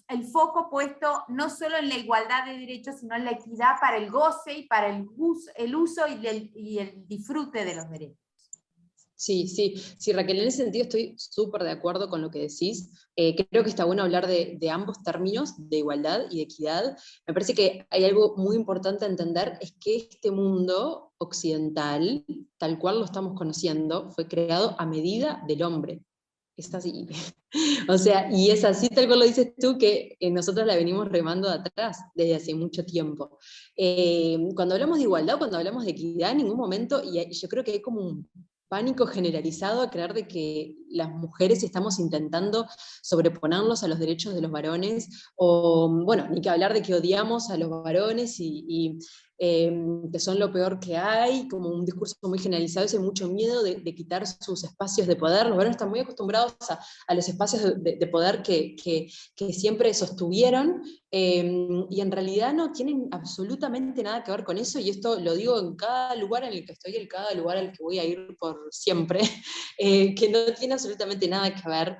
el foco puesto no solo en la igualdad de derechos, sino en la equidad para el goce y para el uso y el disfrute de los derechos. Sí, sí, sí, Raquel, en ese sentido estoy súper de acuerdo con lo que decís. Creo que está bueno hablar de ambos términos, de igualdad y de equidad. Me parece que hay algo muy importante a entender, es que este mundo occidental, tal cual lo estamos conociendo, fue creado a medida del hombre. Es así. O sea, y es así tal cual lo dices tú, que nosotros la venimos remando de atrás desde hace mucho tiempo. Cuando hablamos de igualdad, cuando hablamos de equidad, en ningún momento, y yo creo que hay como un pánico generalizado a creer de que las mujeres estamos intentando sobreponernos a los derechos de los varones, o bueno, ni que hablar de que odiamos a los varones y que son lo peor que hay, como un discurso muy generalizado, ese mucho miedo de quitar sus espacios de poder. Los varones están muy acostumbrados a los espacios de poder que siempre sostuvieron, y en realidad no tienen absolutamente nada que ver con eso, y esto lo digo en cada lugar en el que estoy, en cada lugar al que voy a ir por siempre, que no tiene absolutamente nada que ver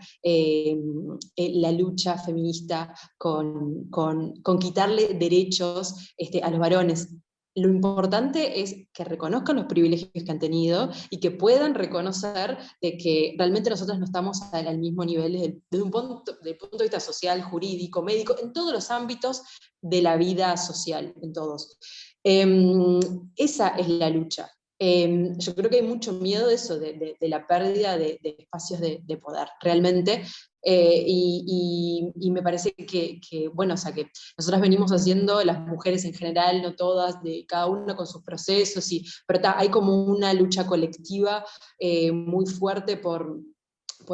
la lucha feminista con quitarle derechos a los varones. Lo importante es que reconozcan los privilegios que han tenido y que puedan reconocer de que realmente nosotros no estamos al mismo nivel desde un punto de vista social, jurídico, médico, en todos los ámbitos de la vida social, en todos. Esa es la lucha. Yo creo que hay mucho miedo de eso, de la pérdida de espacios de poder, realmente. Y me parece que, bueno, o sea, que nosotras venimos haciendo, las mujeres en general, no todas, de cada una con sus procesos, pero hay como una lucha colectiva muy fuerte por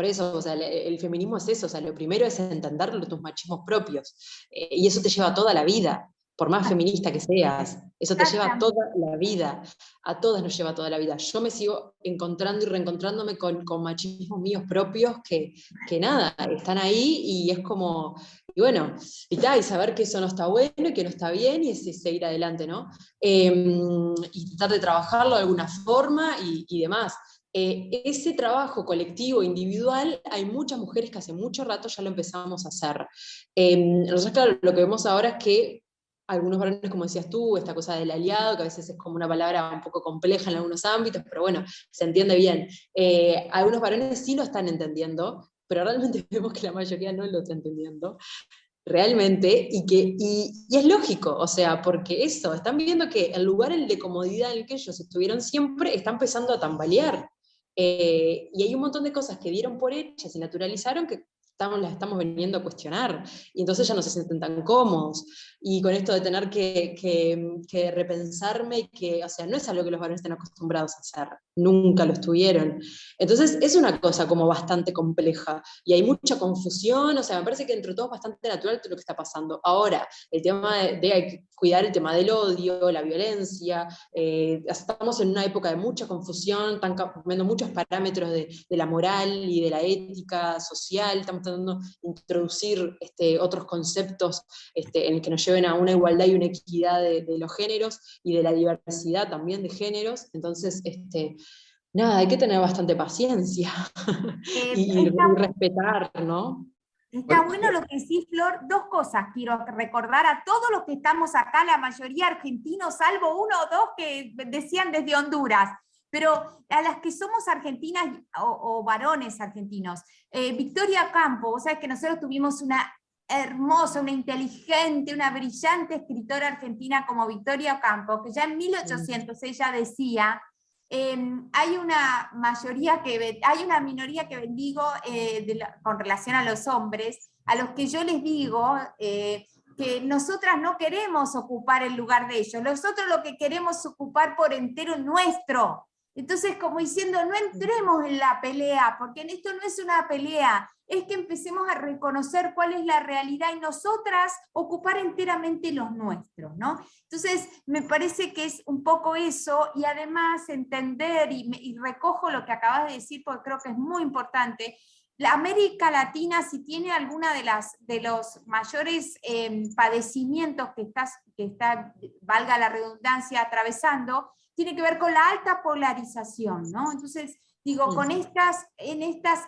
eso. O sea, el feminismo es eso, o sea, lo primero es entender tus machismos propios, y eso te lleva toda la vida. Por más feminista que seas, eso te lleva toda la vida, a todas nos lleva toda la vida. Yo me sigo encontrando y reencontrándome con machismos míos propios que nada, están ahí, y es como, y bueno, y saber que eso no está bueno y que no está bien, y es seguir adelante, ¿no? Y tratar de trabajarlo de alguna forma y demás. Ese trabajo colectivo, individual, hay muchas mujeres que hace mucho rato ya lo empezamos a hacer. Nosotros, claro, lo que vemos ahora es que algunos varones, como decías tú, esta cosa del aliado, que a veces es como una palabra un poco compleja en algunos ámbitos, pero bueno, se entiende bien. Algunos varones sí lo están entendiendo, pero realmente vemos que la mayoría no lo está entendiendo, realmente, y es lógico, o sea, porque eso, están viendo que el lugar de comodidad en el que ellos estuvieron siempre está empezando a tambalear. Y hay un montón de cosas que dieron por hechas y naturalizaron que las estamos viniendo a cuestionar, y entonces ya no se sienten tan cómodos, y con esto de tener que repensarme, que, o sea, no es algo que los varones estén acostumbrados a hacer, nunca lo estuvieron. Entonces es una cosa como bastante compleja, y hay mucha confusión, o sea, me parece que entre todos es bastante natural todo lo que está pasando. Ahora, el tema de cuidar el tema del odio, la violencia, estamos en una época de mucha confusión, están cambiando muchos parámetros de la moral y de la ética social, estamos tratando de introducir otros conceptos en el que nos lleven a una igualdad y una equidad de los géneros y de la diversidad también de géneros. Entonces, nada, hay que tener bastante paciencia y respetar, ¿no? Está bueno lo que decís, Flor. Dos cosas quiero recordar a todos los que estamos acá, la mayoría argentinos, salvo uno o dos que decían desde Honduras, pero a las que somos argentinas o varones argentinos. Victoria Ocampo, vos sabés que nosotros tuvimos una hermosa, una inteligente, una brillante escritora argentina como Victoria Ocampo, que ya en 1800 ella decía: hay una minoría que bendigo con relación a los hombres, a los que yo les digo que nosotras no queremos ocupar el lugar de ellos, nosotros lo que queremos ocupar por entero es nuestro. Entonces, como diciendo, no entremos en la pelea, porque en esto no es una pelea, es que empecemos a reconocer cuál es la realidad y nosotras ocupar enteramente los nuestros, ¿no? Entonces, me parece que es un poco eso, y además entender, y recojo lo que acabas de decir, porque creo que es muy importante. La América Latina, si tiene alguna de los mayores padecimientos que está, valga la redundancia, atravesando, tiene que ver con la alta polarización, ¿no? Entonces, digo, con estos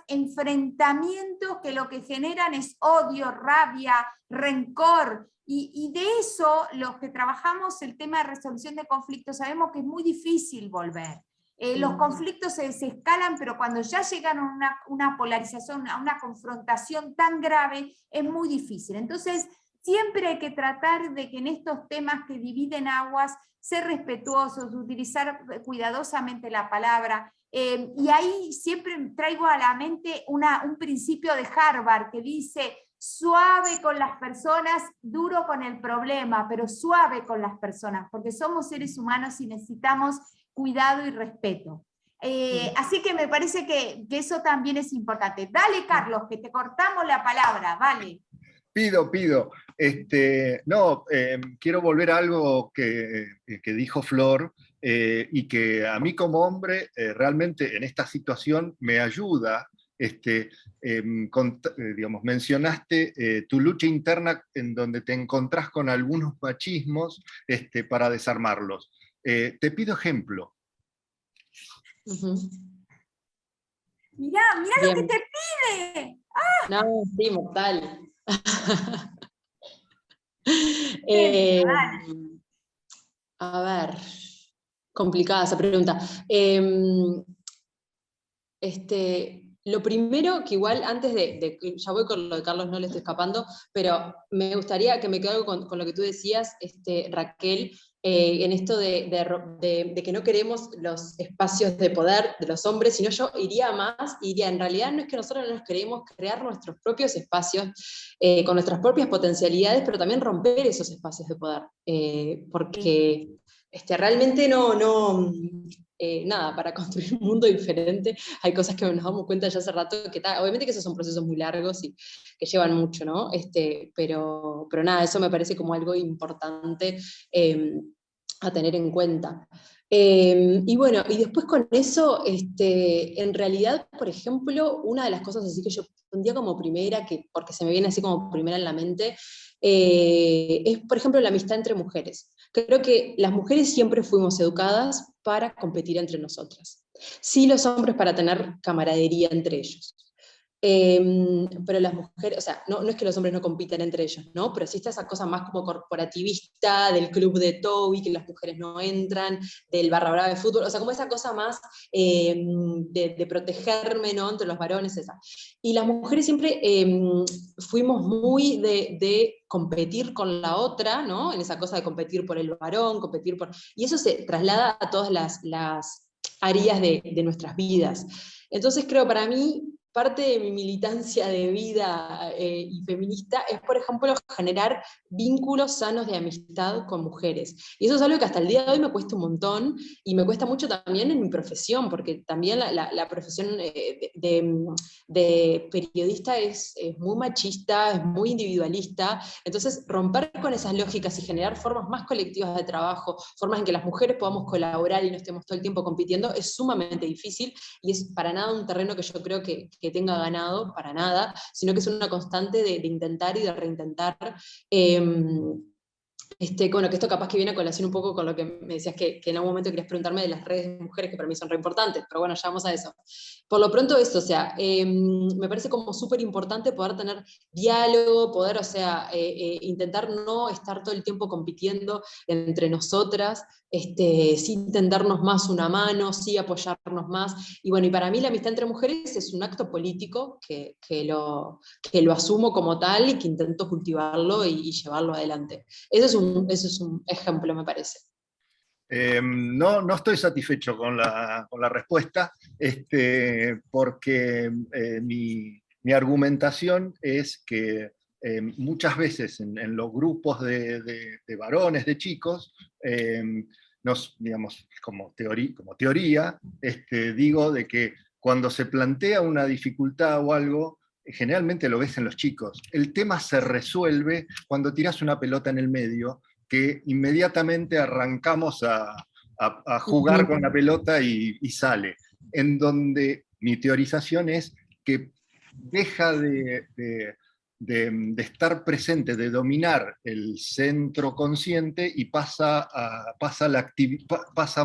enfrentamientos que lo que generan es odio, rabia, rencor, y de eso los que trabajamos el tema de resolución de conflictos sabemos que es muy difícil volver. Los conflictos se desescalan, pero cuando ya llegan a una polarización, a una confrontación tan grave, es muy difícil. Entonces, siempre hay que tratar de que en estos temas que dividen aguas, ser respetuosos, utilizar cuidadosamente la palabra. Y ahí siempre traigo a la mente un principio de Harvard que dice: suave con las personas, duro con el problema, pero suave con las personas, porque somos seres humanos y necesitamos cuidado y respeto. Así que me parece que eso también es importante. Dale, Carlos, que te cortamos la palabra, vale. Pido. No, quiero volver a algo que dijo Flor, y que a mí como hombre realmente en esta situación me ayuda. Digamos, mencionaste tu lucha interna en donde te encontrás con algunos machismos para desarmarlos. Te pido ejemplo. Mirá lo que te pide. ¡Ah! No, sí, mortal. A ver, complicada esa pregunta. Lo primero, que igual antes ya voy con lo de Carlos, no le estoy escapando, pero me gustaría que me quede con lo que tú decías, Raquel, en esto de que no queremos los espacios de poder de los hombres, sino yo iría más, en realidad no es que nosotros no nos queremos crear nuestros propios espacios, con nuestras propias potencialidades, pero también romper esos espacios de poder, porque realmente nada, para construir un mundo diferente hay cosas que nos damos cuenta ya hace rato, obviamente que esos son procesos muy largos y que llevan mucho, ¿no? Pero nada, eso me parece como algo importante a tener en cuenta. Y bueno, y después con eso, en realidad, por ejemplo, una de las cosas así que yo pondría como primera, porque se me viene así como primera en la mente, es, por ejemplo, la amistad entre mujeres. Creo que las mujeres siempre fuimos educadas para competir entre nosotras. Sí, los hombres para tener camaradería entre ellos. Pero las mujeres, o sea, no es que los hombres no compiten entre ellos, ¿no? Pero sí está esa cosa más como corporativista, del club de Toby, que las mujeres no entran, del barra brava de fútbol, o sea, como esa cosa más de protegerme, ¿no? Entre los varones, esa. Y las mujeres siempre fuimos muy de competir con la otra, ¿no? En esa cosa de competir por el varón, y eso se traslada a todas las áreas de nuestras vidas. Entonces creo, para mí, parte de mi militancia de vida y feminista es, por ejemplo, generar vínculos sanos de amistad con mujeres. Y eso es algo que hasta el día de hoy me cuesta un montón, y me cuesta mucho también en mi profesión, porque también la profesión de periodista es muy machista, es muy individualista. Entonces, romper con esas lógicas y generar formas más colectivas de trabajo, formas en que las mujeres podamos colaborar y no estemos todo el tiempo compitiendo, es sumamente difícil, y es para nada un terreno que yo creo que tenga ganado, para nada, sino que es una constante de intentar y de reintentar. Bueno, que esto capaz que viene a colación un poco con lo que me decías que en algún momento querías preguntarme de las redes de mujeres, que para mí son re importantes, pero bueno, ya vamos a eso. Por lo pronto esto, o sea, me parece como súper importante poder tener diálogo, poder, o sea, intentar no estar todo el tiempo compitiendo entre nosotras, sí tendernos más una mano, sí apoyarnos más. Y bueno, y para mí la amistad entre mujeres es un acto político que lo asumo como tal y que intento cultivarlo y llevarlo adelante. Eso es un ejemplo, me parece. No estoy satisfecho con la respuesta, porque mi argumentación es que muchas veces en los grupos de varones, de chicos, digamos, como teoría, digo de que cuando se plantea una dificultad o algo, generalmente lo ves en los chicos. El tema se resuelve cuando tiras una pelota en el medio, que inmediatamente arrancamos a jugar con la pelota y sale. En donde mi teorización es que deja de estar presente, de dominar el centro consciente y pasa a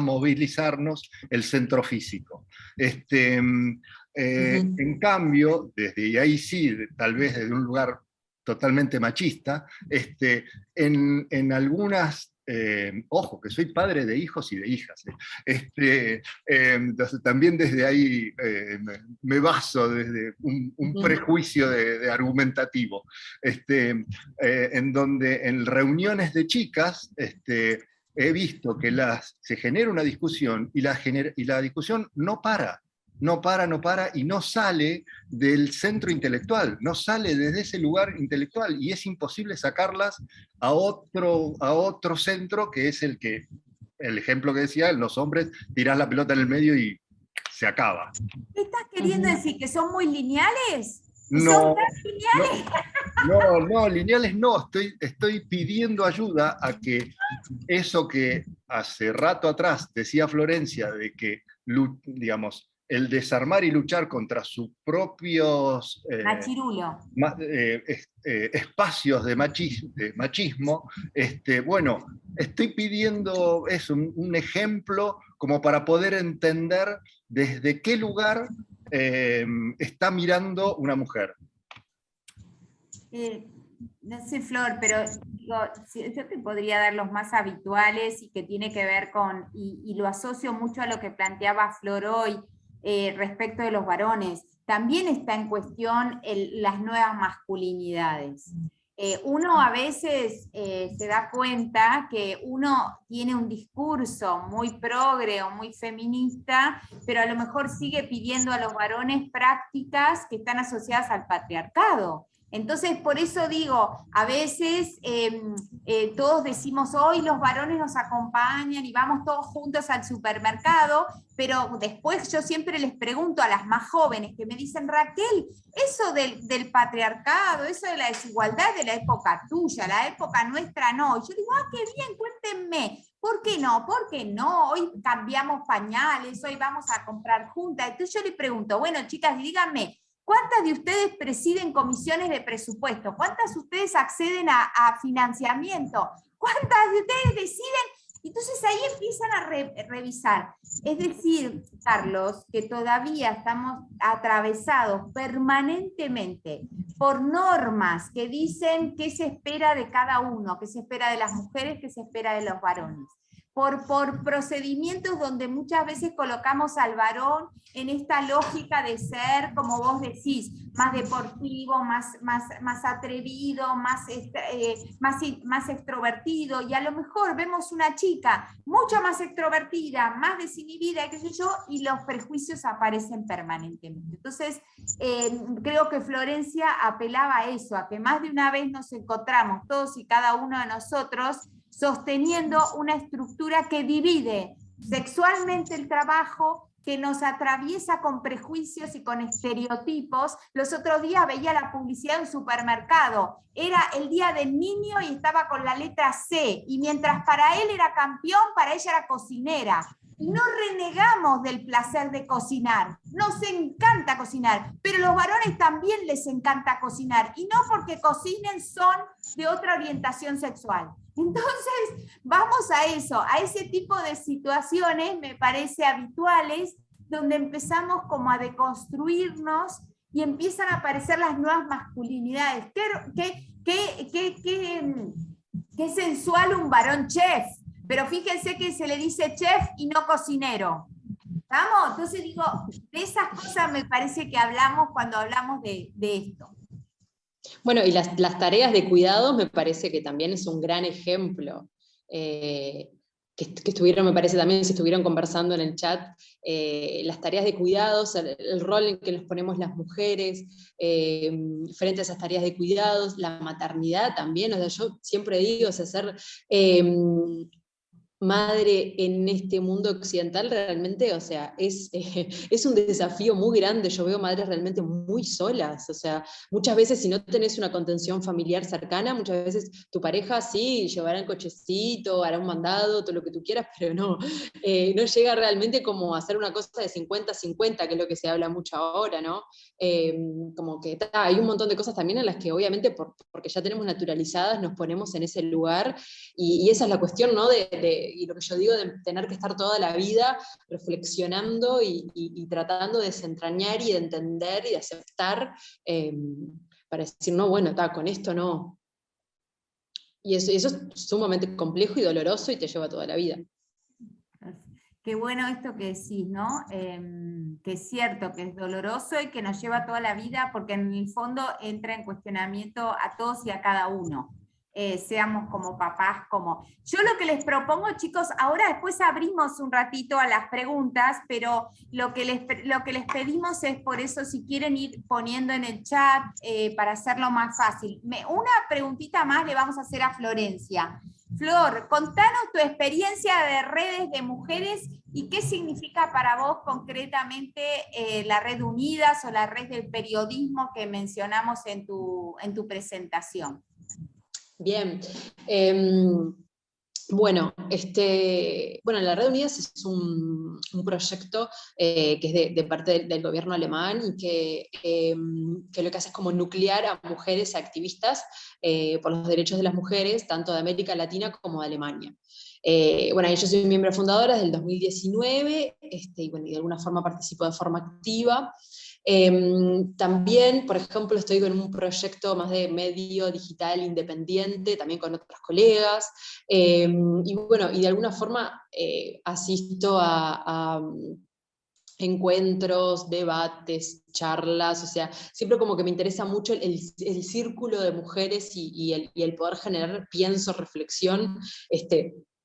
movilizarnos el centro físico. En cambio, desde ahí sí, tal vez desde un lugar totalmente machista, en algunas, ojo, que soy padre de hijos y de hijas, entonces también desde ahí me baso desde un prejuicio de argumentativo, en donde en reuniones de chicas he visto que se genera una discusión y la discusión no para. No para y no sale del centro intelectual, no sale desde ese lugar intelectual y es imposible sacarlas a otro centro que es el ejemplo que decía, los hombres tirás la pelota en el medio y se acaba. ¿Qué estás queriendo decir? ¿Que son muy lineales? No, ¿Son tan lineales? no, lineales no, estoy pidiendo ayuda a que eso que hace rato atrás decía Florencia, de que, digamos, el desarmar y luchar contra sus propios Machirulo. espacios de machismo, bueno, estoy pidiendo eso, un ejemplo como para poder entender desde qué lugar está mirando una mujer. No sé, Flor, pero digo, yo te podría dar los más habituales y que tiene que ver con, y lo asocio mucho a lo que planteaba Flor hoy, respecto de los varones. También está en cuestión las nuevas masculinidades. Uno a veces se da cuenta que uno tiene un discurso muy progre o muy feminista, pero a lo mejor sigue pidiendo a los varones prácticas que están asociadas al patriarcado. Entonces, por eso digo, a veces todos decimos, hoy los varones nos acompañan y vamos todos juntos al supermercado, pero después yo siempre les pregunto a las más jóvenes que me dicen, Raquel, eso del patriarcado, eso de la desigualdad de la época tuya, la época nuestra no. Y yo digo, qué bien, cuéntenme. ¿Por qué no? ¿Por qué no? Hoy cambiamos pañales, hoy vamos a comprar juntas. Entonces yo les pregunto, bueno, chicas, díganme, ¿cuántas de ustedes presiden comisiones de presupuesto? ¿Cuántas de ustedes acceden a financiamiento? ¿Cuántas de ustedes deciden? Entonces ahí empiezan a revisar. Es decir, Carlos, que todavía estamos atravesados permanentemente por normas que dicen qué se espera de cada uno, qué se espera de las mujeres, qué se espera de los varones. Por procedimientos donde muchas veces colocamos al varón en esta lógica de ser, como vos decís, más deportivo, más atrevido, más extrovertido, y a lo mejor vemos una chica mucho más extrovertida, más desinhibida, qué sé yo, y los prejuicios aparecen permanentemente. Entonces, creo que Florencia apelaba a eso, a que más de una vez nos encontramos todos y cada uno de nosotros sosteniendo una estructura que divide sexualmente el trabajo, que nos atraviesa con prejuicios y con estereotipos. Los otros días veía la publicidad de un supermercado, era el día del niño y estaba con la letra C, y mientras para él era campeón, para ella era cocinera. Y no renegamos del placer de cocinar, nos encanta cocinar, pero a los varones también les encanta cocinar, y no porque cocinen son de otra orientación sexual. Entonces, vamos a eso, a ese tipo de situaciones, me parece habituales, donde empezamos como a deconstruirnos y empiezan a aparecer las nuevas masculinidades. Qué sensual un varón chef, pero fíjense que se le dice chef y no cocinero. ¿Estamos? Entonces digo, de esas cosas me parece que hablamos cuando hablamos de esto. Bueno, y las tareas de cuidados me parece que también es un gran ejemplo, que estuvieron, me parece también se estuvieron conversando en el chat, las tareas de cuidados, el rol en que nos ponemos las mujeres frente a esas tareas de cuidados, la maternidad también, o sea, yo siempre digo, o sea, ser madre en este mundo occidental realmente, o sea, es un desafío muy grande. Yo veo madres realmente muy solas, o sea, muchas veces si no tenés una contención familiar cercana, muchas veces tu pareja sí, llevará el cochecito, hará un mandado, todo lo que tú quieras, pero no llega realmente como a hacer una cosa de 50-50, que es lo que se habla mucho ahora, ¿no? Como que hay un montón de cosas también en las que obviamente porque ya tenemos naturalizadas, nos ponemos en ese lugar y esa es la cuestión, ¿no? Y lo que yo digo de tener que estar toda la vida reflexionando y tratando de desentrañar y de entender y de aceptar eh, para decir, no, bueno, con esto no. Y eso es sumamente complejo y doloroso y te lleva toda la vida. Qué bueno esto que decís, ¿no? Que es cierto, que es doloroso y que nos lleva toda la vida, porque en el fondo entra en cuestionamiento a todos y a cada uno. Seamos como papás, como... Yo lo que les propongo, chicos, ahora después abrimos un ratito a las preguntas, pero lo que les pedimos es, por eso, si quieren ir poniendo en el chat, para hacerlo más fácil. Una preguntita más le vamos a hacer a Florencia. Flor, contanos tu experiencia de redes de mujeres y qué significa para vos concretamente la Red Unidas o la red del periodismo que mencionamos en tu presentación. Bien. Bueno, la Red Unidas es un proyecto que es de parte del gobierno alemán y que lo que hace es como nuclear a mujeres activistas por los derechos de las mujeres, tanto de América Latina como de Alemania. Yo soy miembro fundadora desde el 2019 y de alguna forma participo de forma activa. También, por ejemplo, estoy con un proyecto más de medio digital independiente, también con otros colegas, y de alguna forma asisto a encuentros, debates, charlas, o sea, siempre como que me interesa mucho el círculo de mujeres y el poder generar pienso, reflexión,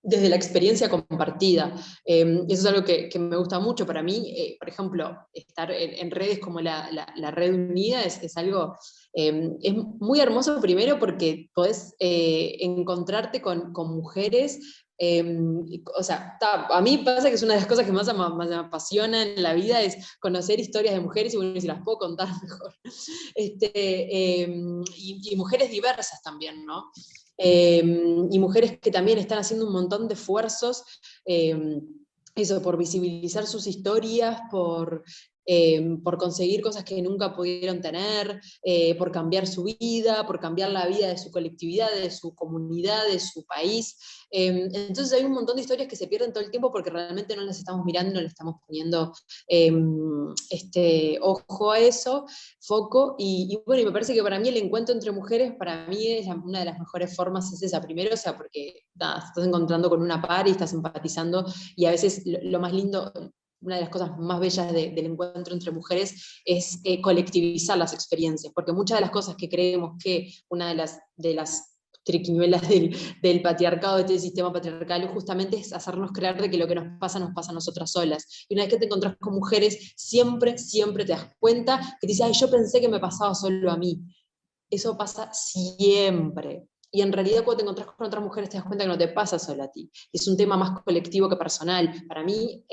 desde la experiencia compartida. Eso es algo que me gusta mucho. Para mí, por ejemplo, estar en redes como la Red Unida es algo... es muy hermoso primero porque podés encontrarte con mujeres o sea, a mí pasa que es una de las cosas que más me apasiona en la vida es conocer historias de mujeres y bueno, si las puedo contar mejor. Y mujeres diversas también, ¿no? Y mujeres que también están haciendo un montón de esfuerzos, eso, por visibilizar sus historias, por conseguir cosas que nunca pudieron tener, por cambiar su vida, por cambiar la vida de su colectividad, de su comunidad, de su país. Entonces hay un montón de historias que se pierden todo el tiempo porque realmente no las estamos mirando, no le estamos poniendo ojo a eso, foco, y me parece que para mí el encuentro entre mujeres, para mí es una de las mejores formas, es esa primero, o sea, porque estás encontrando con una par y estás empatizando, y a veces lo más lindo, una de las cosas más bellas del encuentro entre mujeres es colectivizar las experiencias, porque muchas de las cosas que creemos que una de las triquiñuelas del patriarcado, de este sistema patriarcal, justamente es hacernos creer de que lo que nos pasa a nosotras solas. Y una vez que te encontrás con mujeres, siempre te das cuenta que te dices, ay, yo pensé que me pasaba solo a mí. Eso pasa siempre. Y en realidad cuando te encontrás con otras mujeres te das cuenta que no te pasa solo a ti. Es un tema más colectivo que personal. Para mí,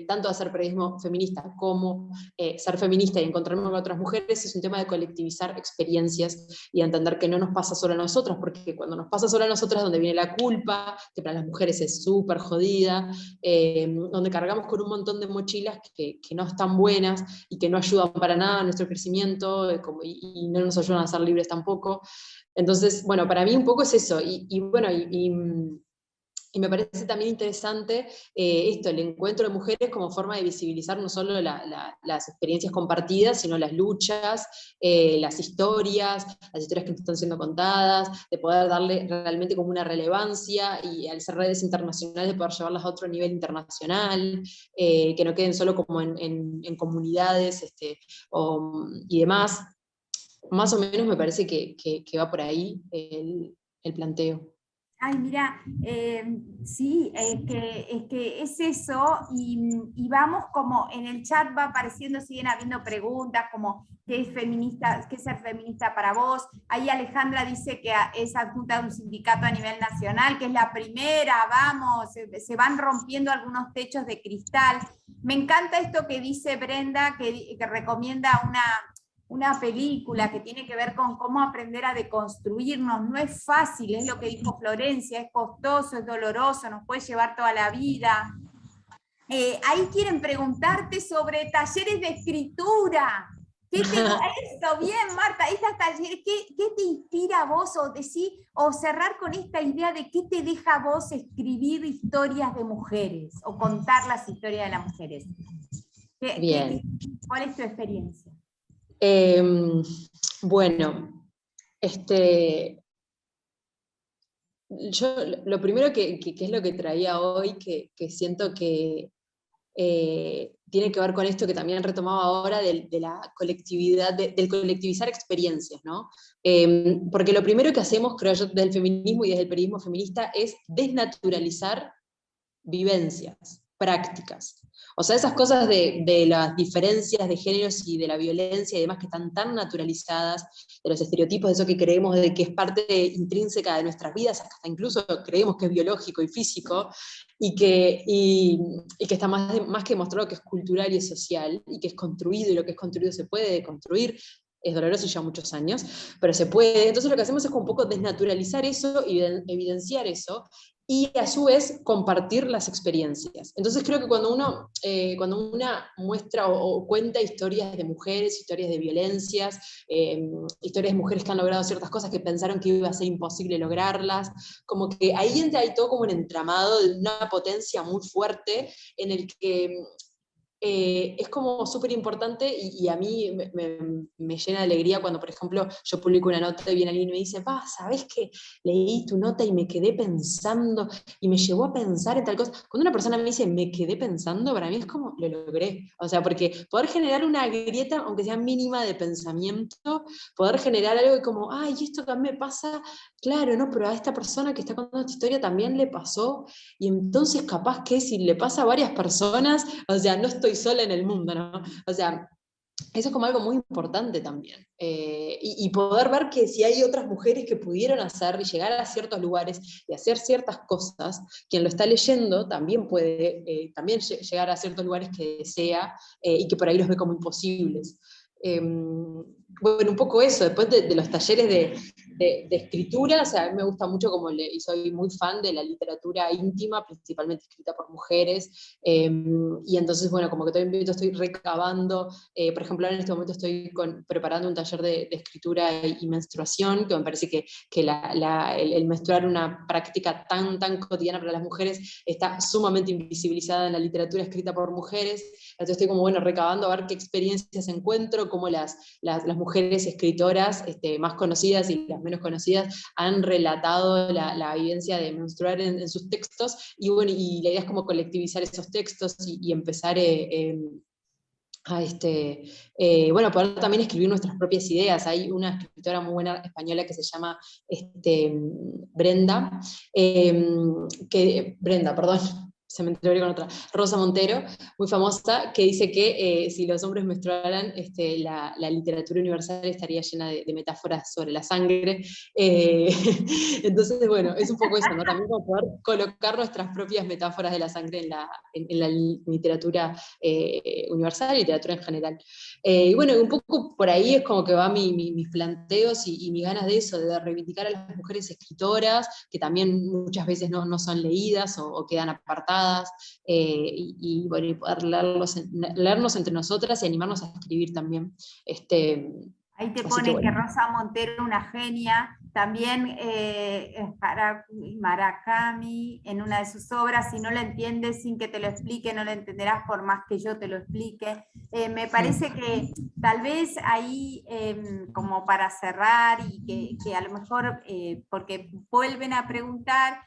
tanto hacer periodismo feminista como ser feminista y encontrarme con otras mujeres es un tema de colectivizar experiencias y entender que no nos pasa solo a nosotras, porque cuando nos pasa solo a nosotras es donde viene la culpa, que para las mujeres es súper jodida, donde cargamos con un montón de mochilas que no están buenas y que no ayudan para nada a nuestro crecimiento y no nos ayudan a ser libres tampoco. Entonces, bueno, para mí un poco es eso, y me parece también interesante el encuentro de mujeres como forma de visibilizar no solo las experiencias compartidas, sino las luchas, las historias que están siendo contadas, de poder darle realmente como una relevancia, y al ser redes internacionales de poder llevarlas a otro nivel internacional, que no queden solo como en comunidades y demás. Más o menos me parece que va por ahí el planteo. Ay, mira, sí, es que es eso, y vamos como, en el chat va apareciendo, siguen habiendo preguntas como, ¿qué es feminista, qué es ser feminista para vos? Ahí Alejandra dice que es adjunta de un sindicato a nivel nacional, que es la primera, vamos, se van rompiendo algunos techos de cristal. Me encanta esto que dice Brenda, que recomienda una película que tiene que ver con cómo aprender a deconstruirnos. No es fácil, es lo que dijo Florencia, es costoso, es doloroso, nos puede llevar toda la vida. Ahí quieren preguntarte sobre talleres de escritura. ¿Qué te, eso, bien, Marta, estas talleres, ¿qué te inspira a vos? O cerrar con esta idea de qué te deja a vos escribir historias de mujeres o contar las historias de las mujeres. Bien. ¿Cuál es tu experiencia? Bueno, yo lo primero que es lo que traía hoy, que siento que tiene que ver con esto que también retomaba ahora de la colectividad, del colectivizar experiencias, ¿no? Porque lo primero que hacemos, creo yo, desde el feminismo y desde el periodismo feminista es desnaturalizar vivencias, prácticas. O sea, esas cosas de las diferencias de géneros y de la violencia y demás que están tan naturalizadas, de los estereotipos, de eso que creemos de que es parte intrínseca de nuestras vidas, hasta incluso creemos que es biológico y físico, y que está más que demostrado que es cultural y es social, y que es construido, y lo que es construido se puede deconstruir. Es doloroso y lleva muchos años, pero se puede. Entonces lo que hacemos es un poco desnaturalizar eso y evidenciar eso, y a su vez compartir las experiencias. Entonces creo que cuando una muestra o cuenta historias de mujeres, historias de violencias, historias de mujeres que han logrado ciertas cosas que pensaron que iba a ser imposible lograrlas, como que ahí entra ahí todo como un entramado de una potencia muy fuerte en el que es como súper importante, y a mí me llena de alegría cuando, por ejemplo, yo publico una nota y viene alguien y me dice, ¿sabés que leí tu nota y me quedé pensando y me llevó a pensar en tal cosa? Cuando una persona me dice, me quedé pensando, para mí es como, lo logré. O sea, porque poder generar una grieta, aunque sea mínima de pensamiento, poder generar algo como, ay, esto también me pasa, claro, no, pero a esta persona que está contando esta historia también le pasó, y entonces capaz que si le pasa a varias personas, o sea, no estoy sola en el mundo, ¿no? O sea, eso es como algo muy importante también. Y poder ver que si hay otras mujeres que pudieron hacer y llegar a ciertos lugares y hacer ciertas cosas, quien lo está leyendo también puede también llegar a ciertos lugares que desea, y que por ahí los ve como imposibles. Bueno, un poco eso, después de los talleres de escritura, o sea, a mí me gusta mucho y soy muy fan de la literatura íntima, principalmente escrita por mujeres, y entonces, bueno, como que todo el tiempo estoy recabando, por ejemplo, en este momento estoy preparando un taller de escritura y menstruación, que me parece que el menstruar, una práctica tan cotidiana para las mujeres, está sumamente invisibilizada en la literatura escrita por mujeres. Entonces estoy como, bueno, recabando a ver qué experiencias encuentro, cómo las mujeres escritoras más conocidas y las menos conocidas han relatado la vivencia de menstruar en sus textos, y bueno, y la idea es como colectivizar esos textos y empezar bueno, poder también escribir nuestras propias ideas. Hay una escritora muy buena española que se llama Brenda, perdón, se me entreveré con otra, Rosa Montero, muy famosa, que dice que si los hombres menstruaran, la literatura universal estaría llena de metáforas sobre la sangre. Entonces, bueno, es un poco eso, ¿no? También como poder colocar nuestras propias metáforas de la sangre en la literatura universal, literatura en general. Y bueno, un poco por ahí es como que va mis planteos y mis ganas de eso, de reivindicar a las mujeres escritoras, que también muchas veces no son leídas o quedan apartadas, y bueno, y poder leernos entre nosotras y animarnos a escribir también. Ahí te Así que ponen que bueno. Rosa Montero, una genia, también Murakami, en una de sus obras, si no la entiendes sin que te lo explique, no lo entenderás por más que yo te lo explique. Me parece que tal vez ahí, como para cerrar, y que a lo mejor, porque vuelven a preguntar,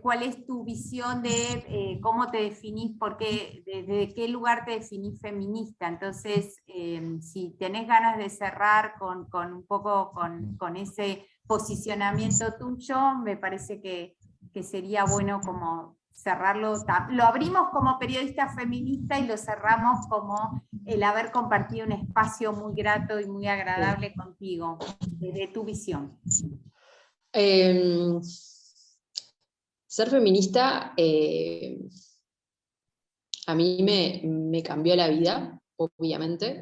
¿cuál es tu visión de cómo te definís, desde qué lugar te definís feminista? Entonces, si tenés ganas de cerrar con un poco con ese posicionamiento tuyo, me parece que que sería bueno como cerrarlo. Lo abrimos como periodista feminista y lo cerramos como el haber compartido un espacio muy grato y muy agradable contigo, desde tu visión. Ser feminista a mí me cambió la vida, obviamente.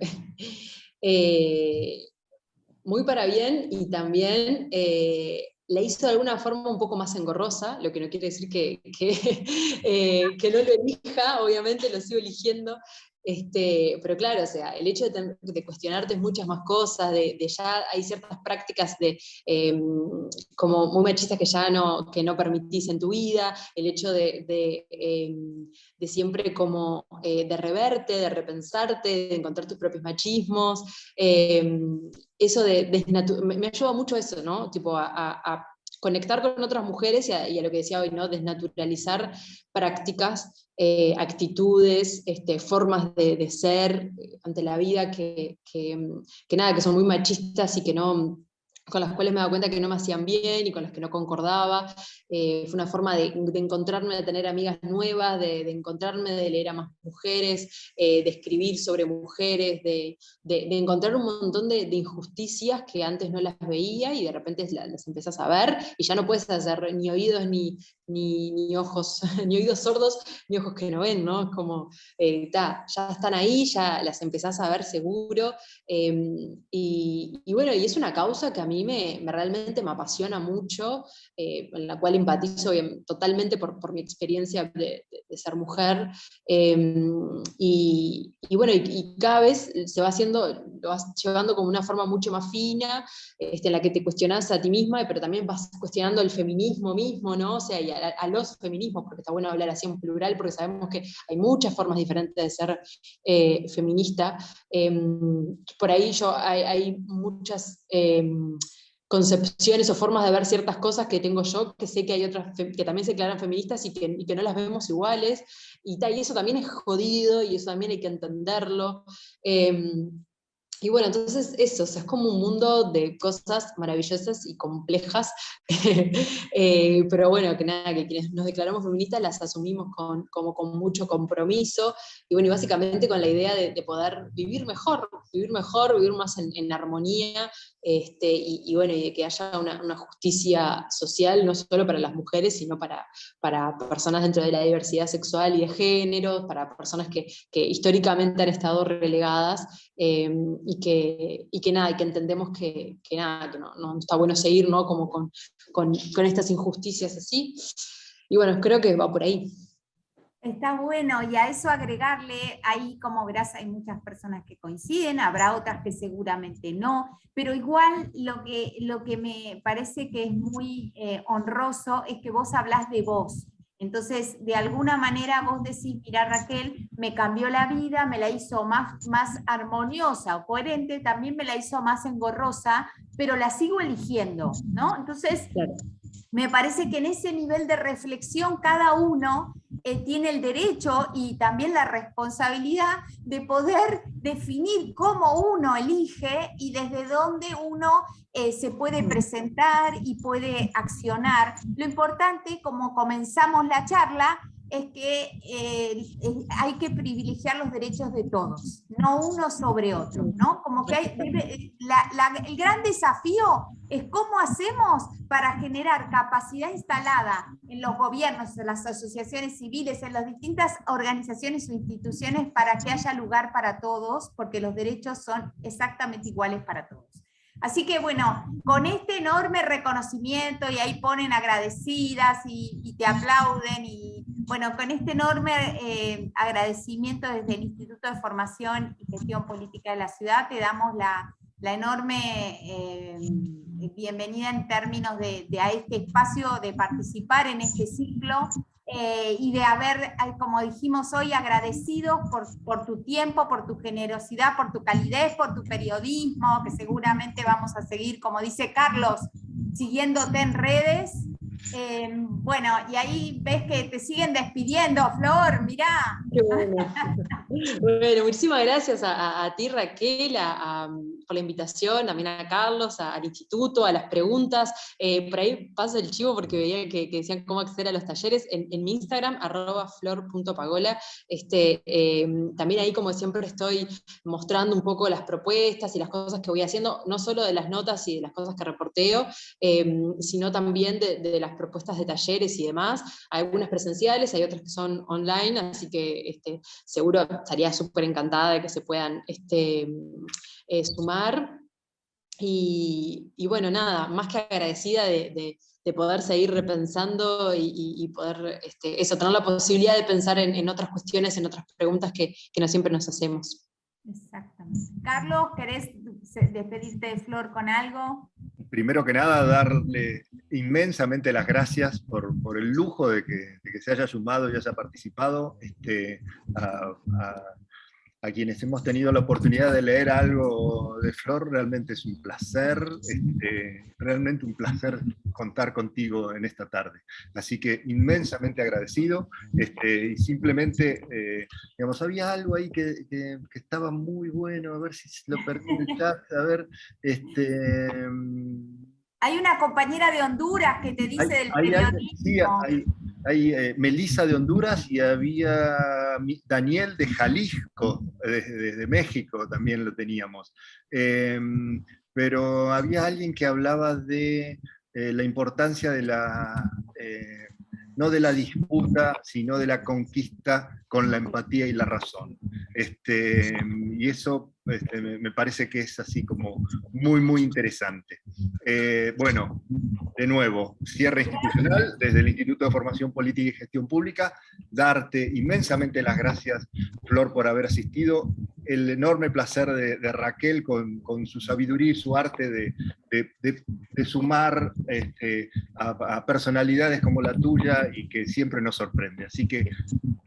Muy para bien, y también la hizo de alguna forma un poco más engorrosa, lo que no quiere decir que no lo elija, obviamente lo sigo eligiendo. Pero claro, o sea, el hecho de cuestionarte muchas más cosas, de ya hay ciertas prácticas como muy machistas que no permitís en tu vida, el hecho de siempre como de reverte, de repensarte, de encontrar tus propios machismos, eso me ayuda mucho eso, ¿no? Tipo a conectar con otras mujeres y a lo que decía hoy, ¿no? Desnaturalizar prácticas, actitudes, formas de ser ante la vida que nada, que son muy machistas y que no, con las cuales me he dado cuenta que no me hacían bien y con las que no concordaba. Fue una forma de encontrarme, de tener amigas nuevas, de encontrarme, de leer a más mujeres, de escribir sobre mujeres, de encontrar un montón de injusticias que antes no las veía y de repente las empezás a ver y ya no puedes hacer ni oídos ni ojos, ni oídos sordos, ni ojos que no ven, ¿no? Es como, ya están ahí, ya las empezás a ver seguro. Y bueno, y es una causa que a mí realmente me apasiona mucho, en la cual empatizo totalmente por mi experiencia de ser mujer. Y bueno, y cada vez se va haciendo, lo vas llevando como una forma mucho más fina, en la que te cuestionás a ti misma, pero también vas cuestionando el feminismo mismo, ¿no? O sea, y a los feminismos, porque está bueno hablar así en plural, porque sabemos que hay muchas formas diferentes de ser feminista. Por ahí hay muchas concepciones o formas de ver ciertas cosas que tengo yo, que sé que hay otras que también se declaran feministas y que no las vemos iguales, y eso también es jodido, y eso también hay que entenderlo. Y bueno, entonces eso, o sea, es como un mundo de cosas maravillosas y complejas, pero bueno, que nada, que quienes nos declaramos feministas las asumimos como con mucho compromiso, y bueno, y básicamente con la idea de poder vivir mejor, vivir más en armonía, y bueno, y de que haya una justicia social, no solo para las mujeres, sino para personas dentro de la diversidad sexual y de género, para personas que históricamente han estado relegadas, y que nada, y que entendemos que nada, que no está bueno seguir, ¿no? Como con estas injusticias así. Y bueno, creo que va por ahí. Está bueno, y a eso agregarle, ahí como verás hay muchas personas que coinciden, habrá otras que seguramente no, pero igual lo que me parece que es muy honroso es que vos hablás de vos. Entonces, de alguna manera vos decís, mira Raquel, me cambió la vida, me la hizo más armoniosa o coherente, también me la hizo más engorrosa, pero la sigo eligiendo, ¿no? Entonces, claro, me parece que en ese nivel de reflexión cada uno tiene el derecho y también la responsabilidad de poder definir cómo uno elige y desde dónde uno se puede presentar y puede accionar. Lo importante, como comenzamos la charla, es que hay que privilegiar los derechos de todos, no uno sobre otro, ¿no? Como que el gran desafío es cómo hacemos para generar capacidad instalada en los gobiernos, en las asociaciones civiles, en las distintas organizaciones o instituciones para que haya lugar para todos, porque los derechos son exactamente iguales para todos. Así que bueno, con este enorme reconocimiento, y ahí ponen agradecidas y te aplauden, y bueno, con este enorme agradecimiento desde el Instituto de Formación y Gestión Política de la Ciudad, te damos la enorme bienvenida en términos a este espacio, de participar en este ciclo, y de haber, como dijimos hoy, agradecidos por tu tiempo, por tu generosidad, por tu calidez, por tu periodismo, que seguramente vamos a seguir, como dice Carlos, siguiéndote en redes. Bueno, y ahí ves que te siguen despidiendo, Flor, mirá. Qué bueno. Bueno, muchísimas gracias a ti, Raquel, a por la invitación, también a Carlos, al instituto, a las preguntas. Por ahí paso el chivo porque veía que decían cómo acceder a los talleres en mi Instagram, @flor.pagola. También ahí, como siempre, estoy mostrando un poco las propuestas y las cosas que voy haciendo, no solo de las notas y de las cosas que reporteo, sino también de las propuestas de talleres y demás. Hay algunas presenciales, hay otras que son online, así que seguro estaría súper encantada de que se puedan sumar. Y bueno, nada, más que agradecida de poder seguir repensando y poder tener la posibilidad de pensar en otras cuestiones, en otras preguntas que no siempre nos hacemos. Exactamente. Carlos, ¿querés despedirte de Flor con algo? Primero que nada, darle inmensamente las gracias por el lujo de que se haya sumado y haya participado, a quienes hemos tenido la oportunidad de leer algo de Flor. Realmente es un placer, realmente un placer contar contigo en esta tarde. Así que inmensamente agradecido, y simplemente, digamos, había algo ahí que estaba muy bueno, a ver si lo perdí en el chat, a ver, Hay una compañera de Honduras que te dice del periodismo. Sí, hay Melissa de Honduras y había Daniel de Jalisco, desde México también lo teníamos. Pero había alguien que hablaba de la importancia de no de la disputa, sino de la conquista con la empatía y la razón. Y eso me parece que es así como muy, muy interesante. Bueno, de nuevo, cierre institucional desde el Instituto de Formación Política y Gestión Pública. Darte inmensamente las gracias, Flor, por haber asistido. El enorme placer de Raquel con su sabiduría y su arte de sumar a personalidades como la tuya y que siempre nos sorprende. Así que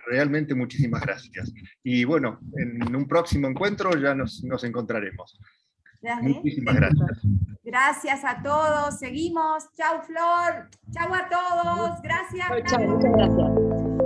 realmente muchísimas gracias. Y bueno, en un próximo encuentro ya nos encontraremos. Muchísimas gracias. Gracias a todos. Seguimos. Chau, Flor. Chau a todos. Gracias. Chau, muchas gracias.